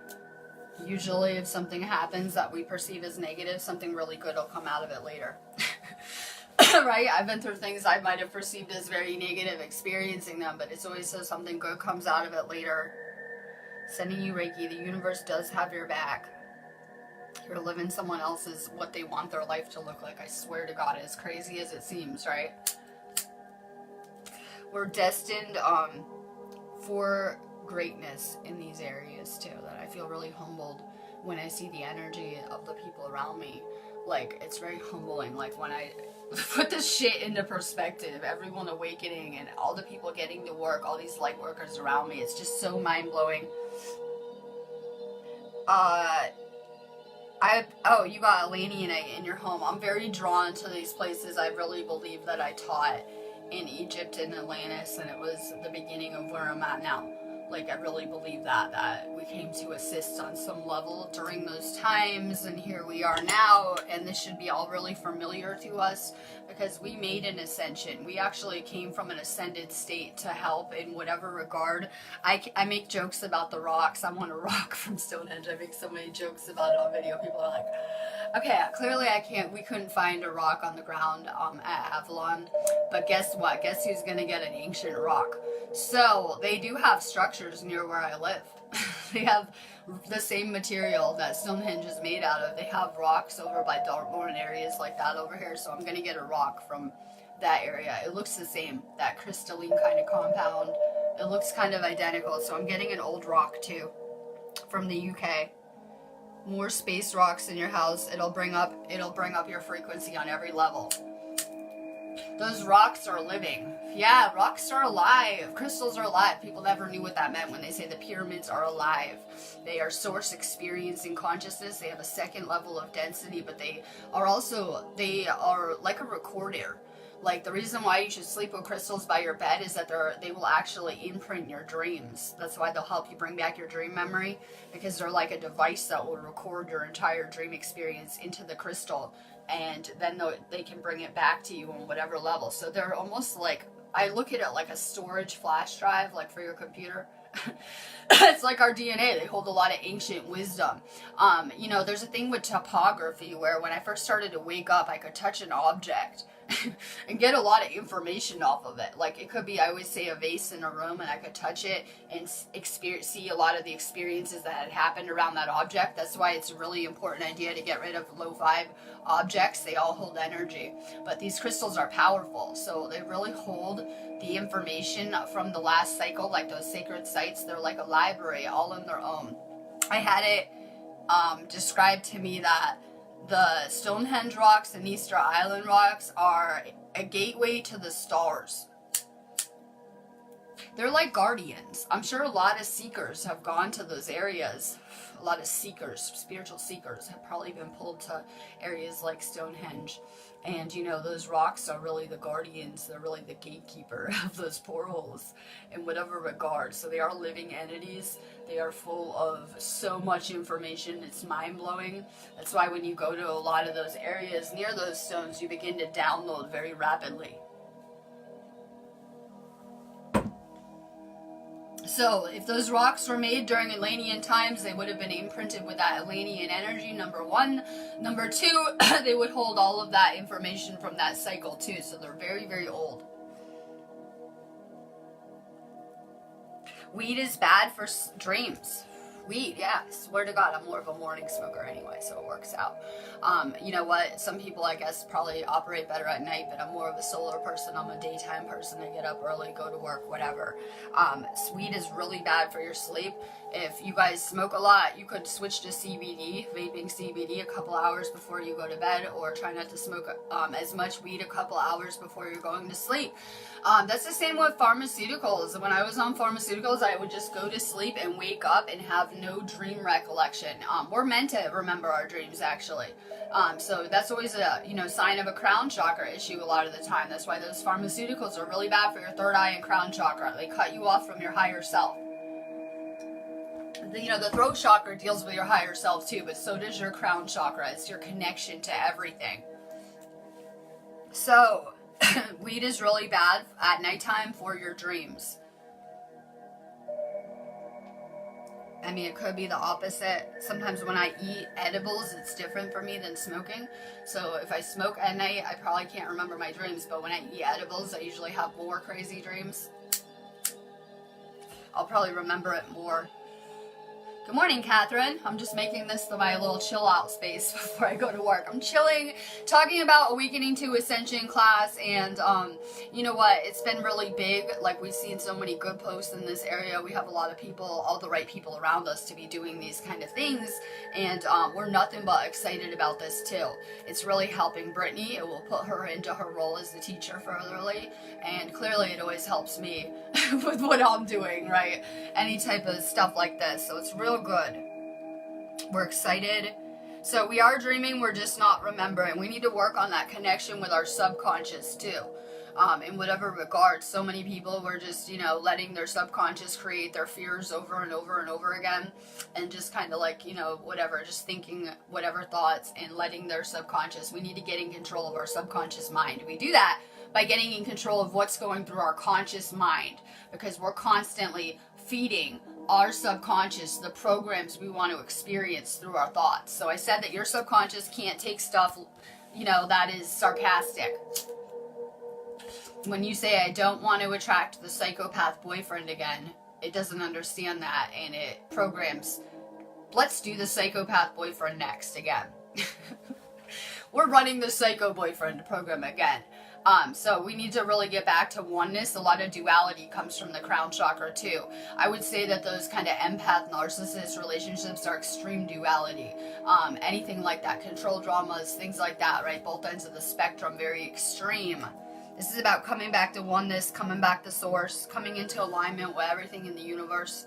Usually if something happens that we perceive as negative, something really good will come out of it later. Right? I've been through things I might have perceived as very negative experiencing them, but it's always so something good comes out of it later. Sending you Reiki. The universe does have your back. You're living someone else's, what they want their life to look like. I swear to God, as crazy as it seems, right? We're destined for greatness in these areas too, that I feel really humbled when I see the energy of the people around me. Like, it's very humbling. Like, when I put this shit into perspective, everyone awakening and all the people getting to work, all these light workers around me, it's just so mind-blowing. Oh, you got Elenianite in your home. I'm very drawn to these places. I really believe that I taught in Egypt and Atlantis, and it was the beginning of where I'm at now. Like, I really believe that we came to assist on some level during those times, and here we are now, and this should be all really familiar to us, because we made an ascension. We actually came from an ascended state to help in whatever regard. I make jokes about the rocks. I'm on a rock from Stonehenge. I make so many jokes about it on video. People are like, okay, clearly we couldn't find a rock on the ground at Avalon, but guess what? Guess who's gonna get an ancient rock? So they do have structures near where I live. They have the same material that Stonehenge is made out of. They have rocks over by Dartmoor and areas like that over here, so I'm gonna get a rock from that area. It looks the same, that crystalline kind of compound. It looks kind of identical, so I'm getting an old rock too from the UK. More space rocks in your house. It'll bring up your frequency on every level. Those rocks are living. Yeah, rocks are alive. Crystals are alive. People never knew what that meant when they say the pyramids are alive. They are source experiencing consciousness. They have a second level of density, but they are like a recorder. Like, the reason why you should sleep with crystals by your bed is that they will actually imprint your dreams. That's why they'll help you bring back your dream memory, because they're like a device that will record your entire dream experience into the crystal, and then they can bring it back to you on whatever level. So they're almost like, I look at it like a storage flash drive, like for your computer. It's like our DNA. They hold a lot of ancient wisdom. There's a thing with topography where when I first started to wake up, I could touch an object and get a lot of information off of it. Like, it could be, I always say, a vase in a room, and I could touch it and see a lot of the experiences that had happened around that object. That's why it's a really important idea to get rid of low vibe objects. They all hold energy, but these crystals are powerful, so they really hold the information from the last cycle. Like those sacred sites, they're like a library all on their own. I had it described to me that the Stonehenge rocks and Easter Island rocks are a gateway to the stars. They're like guardians. I'm sure a lot of seekers have gone to those areas. A lot of seekers, spiritual seekers, have probably been pulled to areas like Stonehenge. And, those rocks are really the guardians. They're really the gatekeeper of those portholes in whatever regard. So they are living entities. They are full of so much information. It's mind-blowing. That's why when you go to a lot of those areas near those stones, you begin to download very rapidly. So, if those rocks were made during Atlantean times, they would have been imprinted with that Atlantean energy, number one. Number two, they would hold all of that information from that cycle too, so they're very, very old. Weed is bad for dreams. Weed, yeah, swear to God, I'm more of a morning smoker anyway, so it works out. You know what, some people, I guess, probably operate better at night, but I'm more of a solar person. I'm a daytime person. I get up early, go to work, whatever. Weed is really bad for your sleep. If you guys smoke a lot, you could switch to CBD, vaping CBD, a couple hours before you go to bed, or try not to smoke as much weed a couple hours before you're going to sleep. That's the same with pharmaceuticals. When I was on pharmaceuticals, I would just go to sleep and wake up and have no dream recollection. We're meant to remember our dreams, actually. So that's always a sign of a crown chakra issue a lot of the time. That's why those pharmaceuticals are really bad for your third eye and crown chakra. They cut you off from your higher self. The throat chakra deals with your higher self too, but so does your crown chakra. It's your connection to everything. So, weed is really bad at nighttime for your dreams. I mean, it could be the opposite. Sometimes when I eat edibles, it's different for me than smoking. So if I smoke at night, I probably can't remember my dreams. But when I eat edibles, I usually have more crazy dreams. I'll probably remember it more. Good morning, Catherine. I'm just making this my little chill out space before I go to work. I'm chilling, talking about Awakening to Ascension class, and you know what? It's been really big. Like, we've seen so many good posts in this area. We have a lot of people, all the right people around us to be doing these kind of things, and we're nothing but excited about this too. It's really helping Brittany. It will put her into her role as the teacher furtherly, and clearly it always helps me with what I'm doing, right? Any type of stuff like this. So it's real good. We're excited. So we are dreaming, we're just not remembering. We need to work on that connection with our subconscious too. In whatever regard, so many people were just, you know, letting their subconscious create their fears over and over and over again, and just kind of like, you know, whatever, just thinking whatever thoughts and letting their subconscious. We need to get in control of our subconscious mind. We do that by getting in control of what's going through our conscious mind, because we're constantly feeding our subconscious the programs we want to experience through our thoughts. So I said that your subconscious can't take stuff, you know, that is sarcastic. When you say, I don't want to attract the psychopath boyfriend again, it doesn't understand that, and it programs, let's do the psychopath boyfriend next again. We're running the psycho boyfriend program again. So we need to really get back to oneness. A lot of duality comes from the crown chakra too. I would say that those kind of empath narcissist relationships are extreme duality. Anything like that, control dramas, things like that, right? Both ends of the spectrum, very extreme. This is about coming back to oneness, coming back to source, coming into alignment with everything in the universe.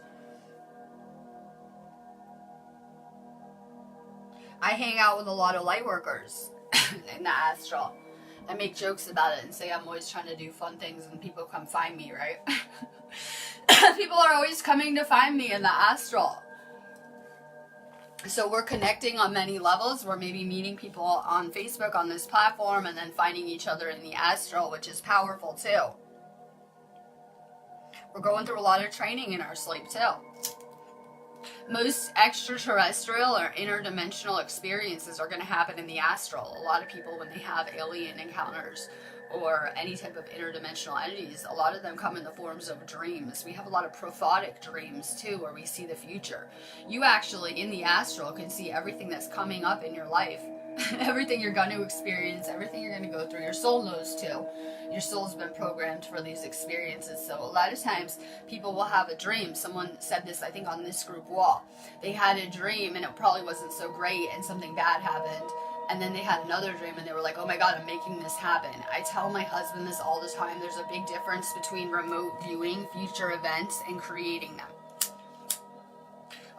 I hang out with a lot of light workers in the astral. I make jokes about it and say I'm always trying to do fun things and people come find me, right? People are always coming to find me in the astral. So we're connecting on many levels. We're maybe meeting people on Facebook on this platform and then finding each other in the astral, which is powerful too. We're going through a lot of training in our sleep too. Most extraterrestrial or interdimensional experiences are going to happen in the astral. A lot of people, when they have alien encounters or any type of interdimensional entities, a lot of them come in the forms of dreams. We have a lot of prophetic dreams too, where we see the future. You actually, in the astral, can see everything that's coming up in your life. Everything you're going to experience, everything you're going to go through. Your soul knows too. Your soul's been programmed for these experiences. So a lot of times people will have a dream. Someone said this, I think, on this group wall. They had a dream and it probably wasn't so great and something bad happened. And then they had another dream and they were like, oh my God, I'm making this happen. I tell my husband this all the time. There's a big difference between remote viewing future events and creating them.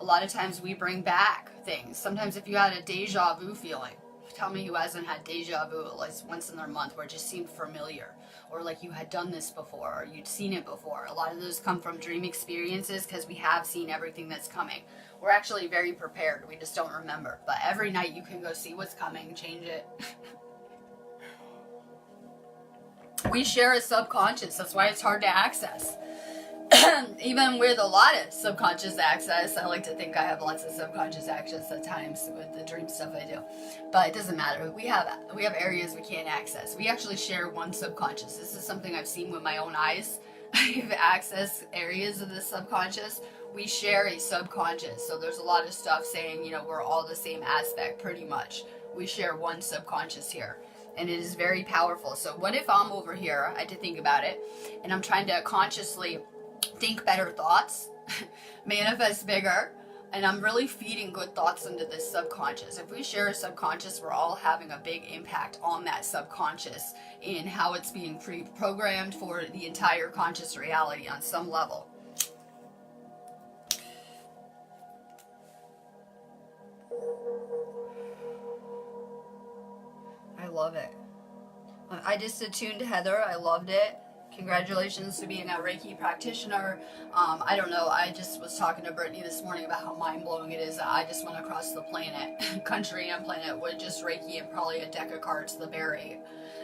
A lot of times we bring back things. Sometimes if you had a deja vu feeling, tell me who hasn't had deja vu at least once in their month where it just seemed familiar, or like you had done this before, or you'd seen it before. A lot of those come from dream experiences because we have seen everything that's coming. We're actually very prepared. We just don't remember. But every night you can go see what's coming, change it. We share a subconscious. That's why it's hard to access. Even with a lot of subconscious access, I like to think I have lots of subconscious access at times with the dream stuff I do, but it doesn't matter. We have areas we can't access. We actually share one subconscious. This is something I've seen with my own eyes. I have access areas of the subconscious. We share a subconscious, so there's a lot of stuff saying, you know, we're all the same aspect pretty much. We share one subconscious here. And it is very powerful. So what if I'm over here, I had to think about it, and I'm trying to consciously think better thoughts, manifest bigger, and I'm really feeding good thoughts into this subconscious. If we share a subconscious, we're all having a big impact on that subconscious in how it's being pre-programmed for the entire conscious reality on some level. I love it. I just attuned to Heather. I loved it. Congratulations to being a Reiki practitioner. I don't know, I just was talking to Brittany this morning about how mind-blowing it is that I just went across the planet, country and planet, with just Reiki and probably a deck of cards to the berry.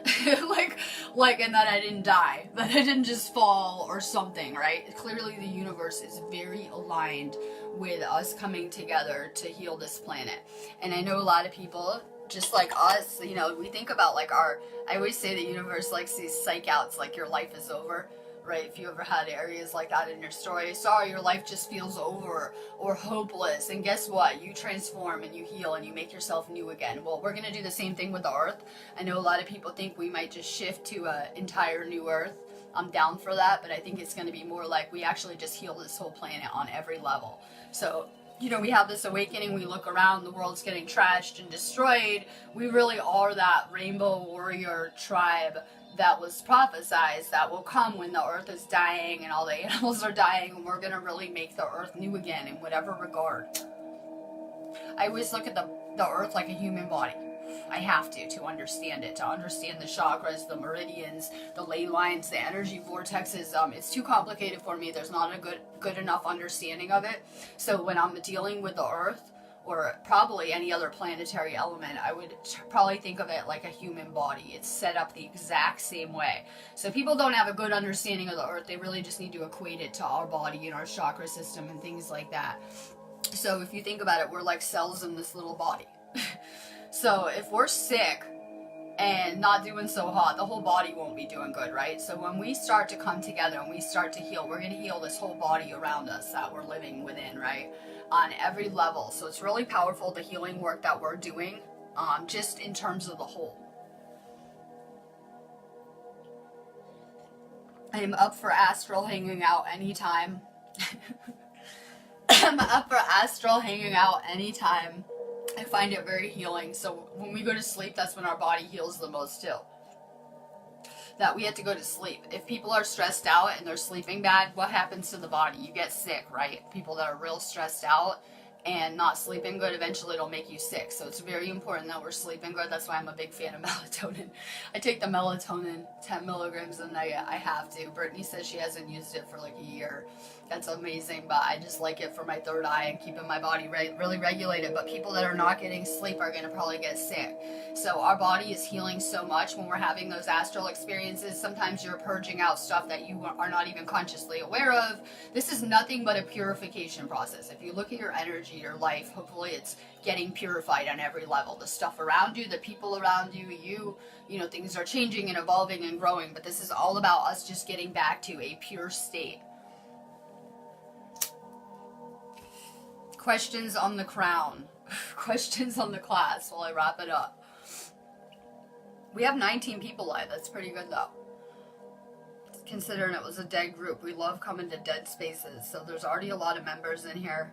and that I didn't die, that I didn't just fall or something, right? Clearly the universe is very aligned with us coming together to heal this planet. And I know a lot of people, just like us, you know, we think about like I always say the universe likes these psych outs, like your life is over, right? If you ever had areas like that in your story, sorry, your life just feels over or hopeless. And guess what? You transform and you heal and you make yourself new again. Well, we're going to do the same thing with the earth. I know a lot of people think we might just shift to an entire new earth. I'm down for that, but I think it's going to be more like we actually just heal this whole planet on every level. So, you know, we have this awakening, we look around, the world's getting trashed and destroyed. We really are that rainbow warrior tribe that was prophesized that will come when the earth is dying and all the animals are dying, and we're going to really make the earth new again in whatever regard. I always look at the earth like a human body. I have to understand it, to understand the chakras, the meridians, the ley lines, the energy vortexes. It's too complicated for me. There's not a good enough understanding of it. So when I'm dealing with the earth, or probably any other planetary element, I would probably think of it like a human body. It's set up the exact same way. So people don't have a good understanding of the earth. They really just need to equate it to our body and our chakra system and things like that. So if you think about it, we're like cells in this little body. So if we're sick and not doing so hot, the whole body won't be doing good, right? So when we start to come together and we start to heal, we're going to heal this whole body around us that we're living within, right? On every level. So it's really powerful, the healing work that we're doing, just in terms of the whole. I'm up for astral hanging out anytime. I'm up for astral hanging out anytime. I find it very healing. So when we go to sleep, that's when our body heals the most too. That we have to go to sleep. If people are stressed out and they're sleeping bad, what happens to the body? You get sick, right? People that are real stressed out and not sleeping good, eventually it'll make you sick. So it's very important that we're sleeping good. That's why I'm a big fan of melatonin. I take the melatonin, 10 milligrams a night. I have to. Brittany says she hasn't used it for like a year. That's amazing, but I just like it for my third eye and keeping my body really regulated. But people that are not getting sleep are going to probably get sick. So our body is healing so much when we're having those astral experiences. Sometimes you're purging out stuff that you are not even consciously aware of. This is nothing but a purification process. If you look at your energy, your life, hopefully it's getting purified on every level. The stuff around you, the people around you, you know, things are changing and evolving and growing. But this is all about us just getting back to a pure state. Questions on the crown. Questions on the class while I wrap it up. We have 19 people live. That's pretty good though. Considering it was a dead group. We love coming to dead spaces. So there's already a lot of members in here.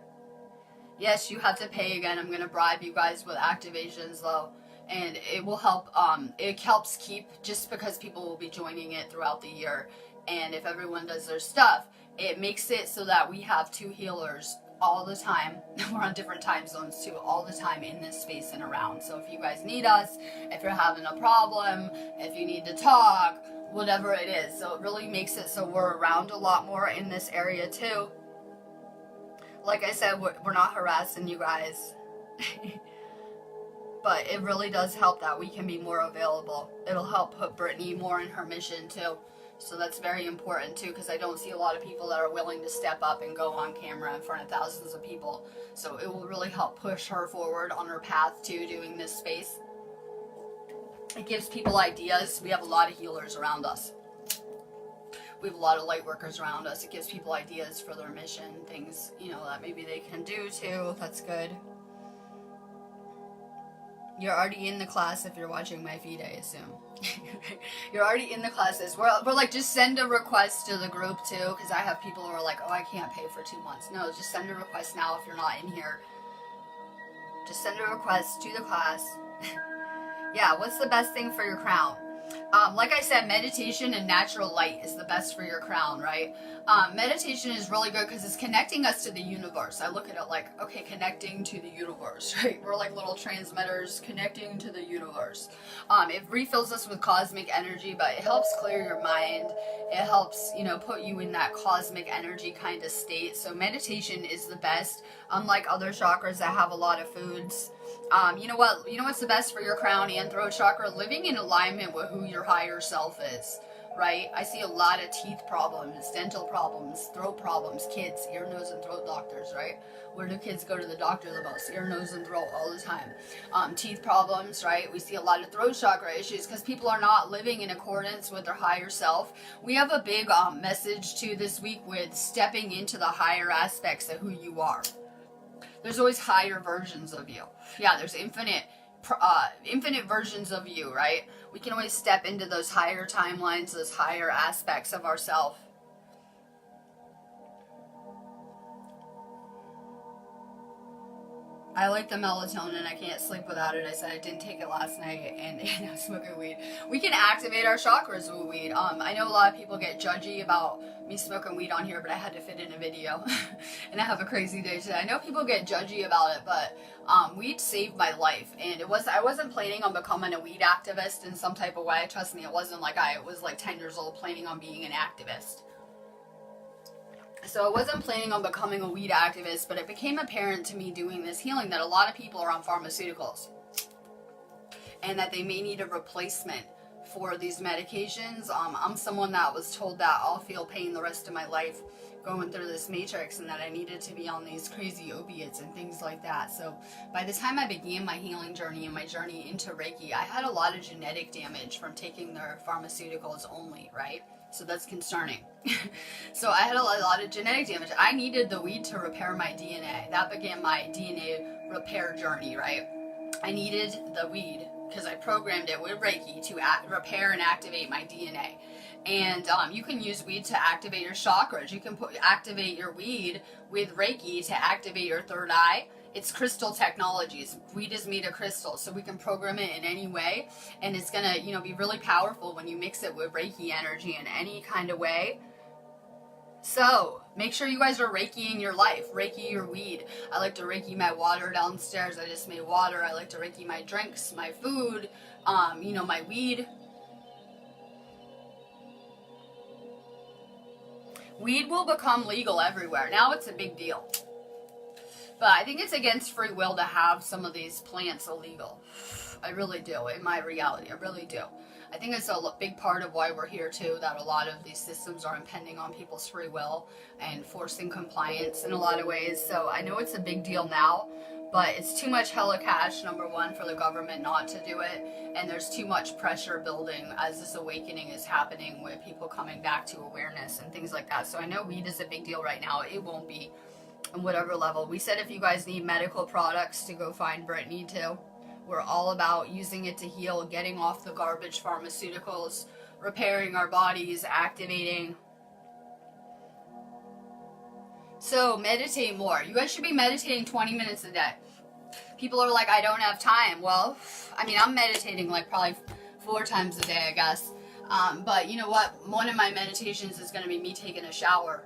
Yes, you have to pay again. I'm going to bribe you guys with activations though. And it will help. It helps keep, just because people will be joining it throughout the year. And if everyone does their stuff, it makes it so that we have 2 healers all the time. We're on different time zones too, all the time in this space and around. So if you guys need us, if you're having a problem, if you need to talk, whatever it is. So it really makes it so we're around a lot more in this area too. Like I said, we're not harassing you guys. But it really does help that we can be more available. It'll help put Brittany more in her mission too. So that's very important too, because I don't see a lot of people that are willing to step up and go on camera in front of thousands of people. So it will really help push her forward on her path to doing this space. It gives people ideas. We have a lot of healers around us. We have a lot of light workers around us. It gives people ideas for their mission, things, you know, that maybe they can do too. That's good. You're already in the class if you're watching my feed, I assume. You're already in the classes. We're like, just send a request to the group too, because I have people who are like, oh, I can't pay for 2 months. No, just send a request now if you're not in here. Just send a request to the class. Yeah, what's the best thing for your crown? Like I said, meditation and natural light is the best for your crown, right? Meditation is really good because it's connecting us to the universe. I look at it like, okay, connecting to the universe, right? We're like little transmitters connecting to the universe. It refills us with cosmic energy, but it helps clear your mind. It helps, you know, put you in that cosmic energy kind of state. So meditation is the best, unlike other chakras that have a lot of foods. You know what? You know what's the best for your crown and throat chakra? Living in alignment with who your higher self is. right? I see a lot of teeth problems, dental problems, throat problems, kids, ear, nose, and throat doctors, right? Where do kids go to the doctor the most? Ear, nose, and throat all the time. Teeth problems, right? We see a lot of throat chakra issues because people are not living in accordance with their higher self. We have a big message too this week with stepping into the higher aspects of who you are. There's always higher versions of you. Yeah, there's infinite versions of you, right? We can always step into those higher timelines, those higher aspects of ourselves. I like the melatonin. I can't sleep without it. I said I didn't take it last night, and I'm smoking weed. We can activate our chakras with weed. I know a lot of people get judgy about me smoking weed on here, but I had to fit in a video, and I have a crazy day today. I know people get judgy about it, but weed saved my life, and I wasn't planning on becoming a weed activist in some type of way. Trust me, it wasn't like I was like 10 years old planning on being an activist. So I wasn't planning on becoming a weed activist, but it became apparent to me doing this healing that a lot of people are on pharmaceuticals and that they may need a replacement for these medications. I'm someone that was told that I'll feel pain the rest of my life going through this matrix and that I needed to be on these crazy opiates and things like that. So by the time I began my healing journey and my journey into Reiki, I had a lot of genetic damage from taking their pharmaceuticals only, right? So that's concerning. So I had a lot of genetic damage. I needed the weed to repair my DNA. That began my DNA repair journey, right? I needed the weed because I programmed it with Reiki to repair and activate my DNA. And you can use weed to activate your chakras. You can activate your weed with Reiki to activate your third eye. It's crystal technologies. Weed is made of crystal, so we can program it in any way, and it's gonna, be really powerful when you mix it with Reiki energy in any kind of way. So make sure you guys are Reikiing your life. Reiki your weed. I like to Reiki my water downstairs. I just made water. I like to Reiki my drinks, my food, my weed. Weed will become legal everywhere. Now it's a big deal. But I think it's against free will to have some of these plants illegal. I really do, in my reality, I really do. I think it's a big part of why we're here too, that a lot of these systems are impending on people's free will and forcing compliance in a lot of ways. So I know it's a big deal now, but it's too much hella cash, number one, for the government not to do it. And there's too much pressure building as this awakening is happening with people coming back to awareness and things like that. So I know weed is a big deal right now. It won't be on whatever level. We said if you guys need medical products to go find Brittany too. We're all about using it to heal, getting off the garbage pharmaceuticals, repairing our bodies, activating. So meditate more. You guys should be meditating 20 minutes a day. People are like, I don't have time. Well, I'm meditating like probably 4 times a day, I guess. But you know what? One of my meditations is going to be me taking a shower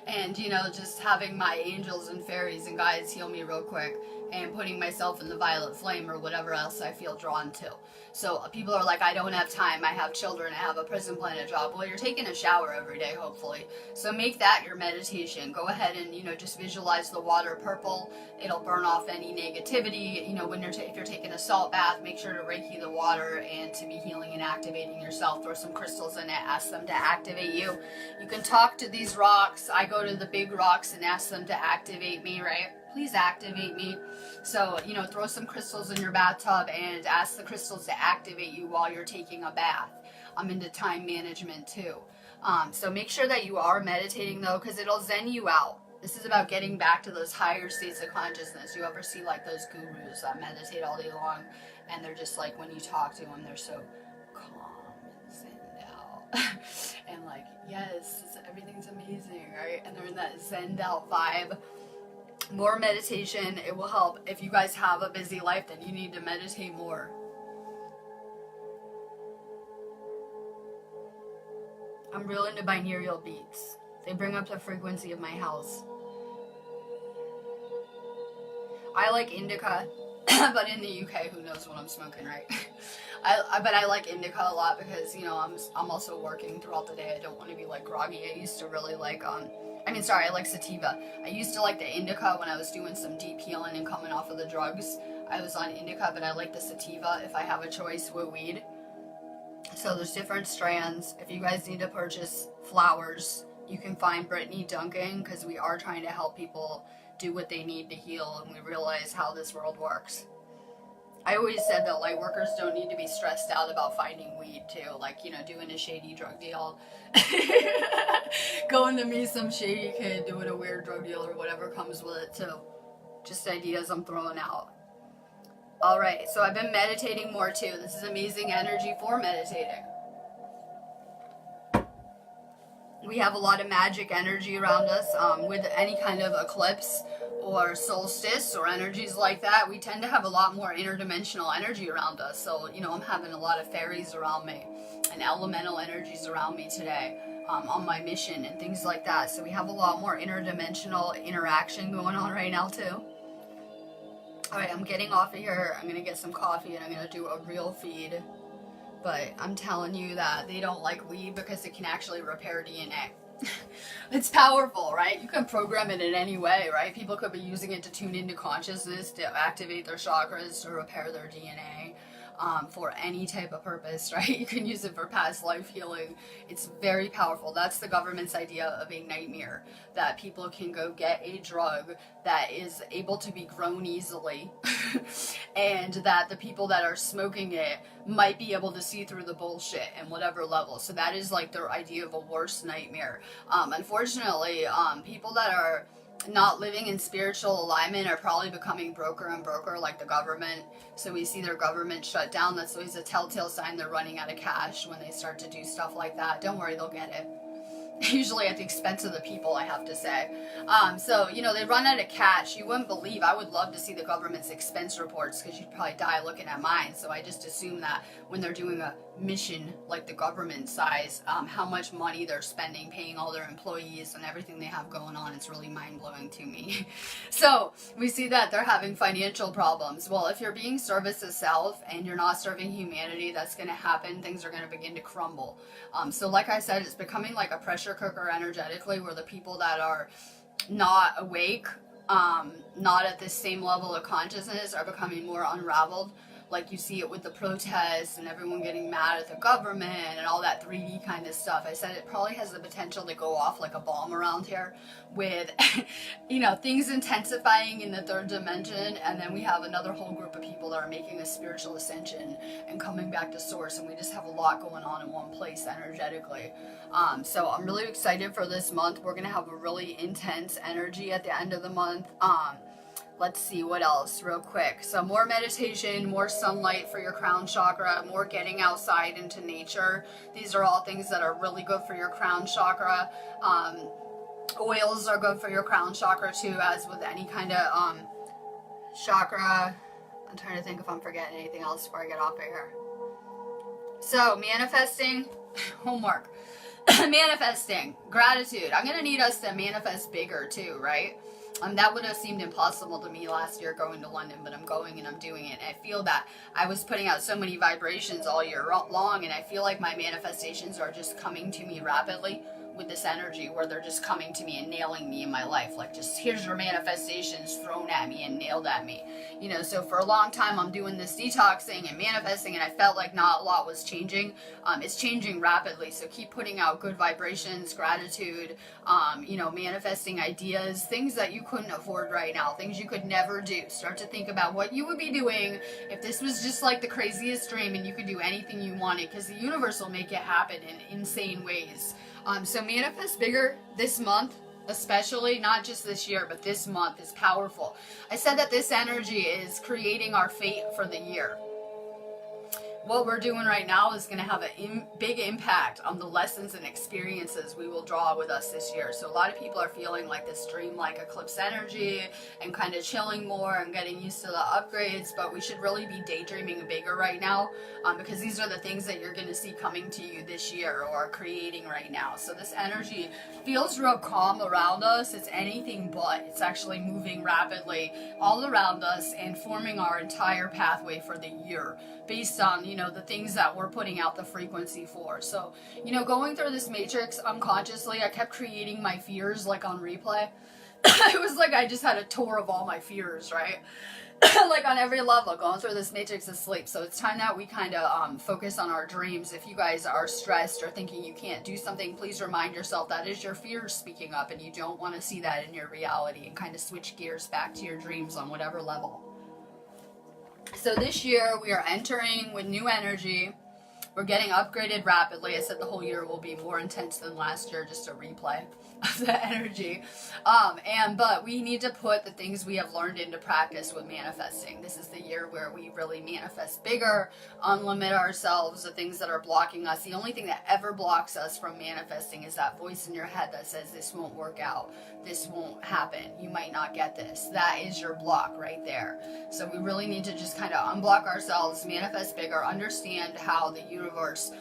and, just having my angels and fairies and guides heal me real quick and putting myself in the violet flame or whatever else I feel drawn to. So people are like, I don't have time. I have children. I have a prison planet job. Well, you're taking a shower every day, hopefully. So make that your meditation. Go ahead and, just visualize the water purple. It'll burn off any negativity. When if you're taking a salt bath, make sure to Reiki the water and to be healing and activating yourself. Throw some crystals in it. Ask them to activate you. You can talk to these rocks. I go to the big rocks and ask them to activate me, right? Please activate me. So, throw some crystals in your bathtub and ask the crystals to activate you while you're taking a bath. I'm into time management too. So make sure that you are meditating though, because it'll zen you out. This is about getting back to those higher states of consciousness. You ever see like those gurus that meditate all day long and they're just like, when you talk to them, they're so calm and zen out. And like, yes, everything's amazing, right? And they're in that zen out vibe. More meditation, it will help. If you guys have a busy life, then you need to meditate more. I'm real into binaural beats. They bring up the frequency of my house. I like indica, but in the UK, who knows what I'm smoking, right? But I like indica a lot because, I'm also working throughout the day. I don't want to be like groggy. I used to really like, I like sativa. I used to like the indica when I was doing some deep healing and coming off of the drugs. I was on indica, but I like the sativa if I have a choice with weed. So there's different strands. If you guys need to purchase flowers, you can find Brittany Duncan, because we are trying to help people do what they need to heal, and we realize how this world works. I always said that light workers don't need to be stressed out about finding weed too, like, you know, doing a shady drug deal, going to meet some shady kid doing a weird drug deal or whatever comes with it too. Just ideas I'm throwing out. Alright, so I've been meditating more too. This is amazing energy for meditating. We have a lot of magic energy around us with any kind of eclipse or solstice or energies like that. We tend to have a lot more interdimensional energy around us. So, you know, I'm having a lot of fairies around me and elemental energies around me today on my mission and things like that. So we have a lot more interdimensional interaction going on right now too. Alright, I'm getting off of here. I'm going to get some coffee and I'm going to do a real feed. But I'm telling you that they don't like weed because it can actually repair DNA. It's powerful, right? You can program it in any way, right? People could be using it to tune into consciousness, to activate their chakras, to repair their DNA, for any type of purpose, right? You can use it for past life healing. It's very powerful. That's the government's idea of a nightmare, that people can go get a drug that is able to be grown easily and that the people that are smoking it might be able to see through the bullshit in whatever level. So that is like their idea of a worst nightmare. Unfortunately, people that are not living in spiritual alignment are probably becoming broker and broker like the government. So we see their government shut down. That's always a telltale sign they're running out of cash when they start to do stuff like that. Don't worry, they'll get it. Usually at the expense of the people, I have to say. So, you know, they run out of cash. You wouldn't believe. I would love to see the government's expense reports because you'd probably die looking at mine. So I just assume that when they're doing a mission like the government size, how much money they're spending, paying all their employees and everything they have going on. It's really mind-blowing to me. So we see that they're having financial problems. Well, if you're being service to self and you're not serving humanity, that's going to happen. Things are going to begin to crumble. So like I said, it's becoming like a pressure cooker energetically, where the people that are not awake, not at the same level of consciousness, are becoming more unraveled. Like you see it with the protests and everyone getting mad at the government and all that 3D kind of stuff. I said it probably has the potential to go off like a bomb around here with, you know, things intensifying in the third dimension. And then we have another whole group of people that are making a spiritual ascension and coming back to source. And we just have a lot going on in one place energetically. So I'm really excited for this month. We're going to have a really intense energy at the end of the month. Let's see what else real quick. So more meditation, more sunlight for your crown chakra, more getting outside into nature. These are all things that are really good for your crown chakra. Oils are good for your crown chakra too, as with any kind of chakra. I'm trying to think if I'm forgetting anything else before I get off of here. So manifesting, homework. Manifesting, gratitude. I'm going to need us to manifest bigger too, right? That would have seemed impossible to me last year going to London, but I'm going and I'm doing it. And I feel that I was putting out so many vibrations all year long, and I feel like my manifestations are just coming to me rapidly with this energy, where they're just coming to me and nailing me in my life. Like, just here's your manifestations thrown at me and nailed at me. You know, so for a long time I'm doing this detoxing and manifesting, and I felt like not a lot was changing. It's changing rapidly. So keep putting out good vibrations, gratitude, you know, manifesting ideas, things that you couldn't afford right now, things you could never do. Start to think about what you would be doing if this was just like the craziest dream and you could do anything you wanted, because the universe will make it happen in insane ways. So manifest bigger this month, especially, not just this year, but this month is powerful. I said that this energy is creating our fate for the year. What we're doing right now is going to have a big impact on the lessons and experiences we will draw with us this year. So a lot of people are feeling like this dream-like eclipse energy and kind of chilling more and getting used to the upgrades, but we should really be daydreaming bigger right now, because these are the things that you're going to see coming to you this year or creating right now. So this energy feels real calm around us. It's anything but. It's actually moving rapidly all around us and forming our entire pathway for the year based on, you know, the things that we're putting out the frequency for. So, you know, going through this matrix unconsciously, I kept creating my fears like on replay. It was like I just had a tour of all my fears, right? like on every level, going through this matrix of sleep. So it's time that we kind of focus on our dreams. If you guys are stressed or thinking you can't do something, please remind yourself that is your fears speaking up, and you don't want to see that in your reality, and kind of switch gears back to your dreams on whatever level. So this year we are entering with new energy. We're getting upgraded rapidly. I said the whole year will be more intense than last year, just a replay of the energy. But we need to put the things we have learned into practice with manifesting. This is the year where we really manifest bigger, unlimit ourselves, the things that are blocking us. The only thing that ever blocks us from manifesting is that voice in your head that says this won't work out, this won't happen, you might not get this. That is your block right there. So we really need to just kind of unblock ourselves, manifest bigger, understand how the universe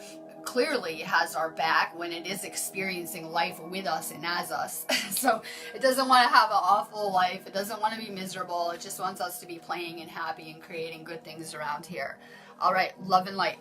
clearly has our back when it is experiencing life with us and as us. So it doesn't want to have an awful life. It doesn't want to be miserable. It just wants us to be playing and happy and creating good things around here. All right, love and light.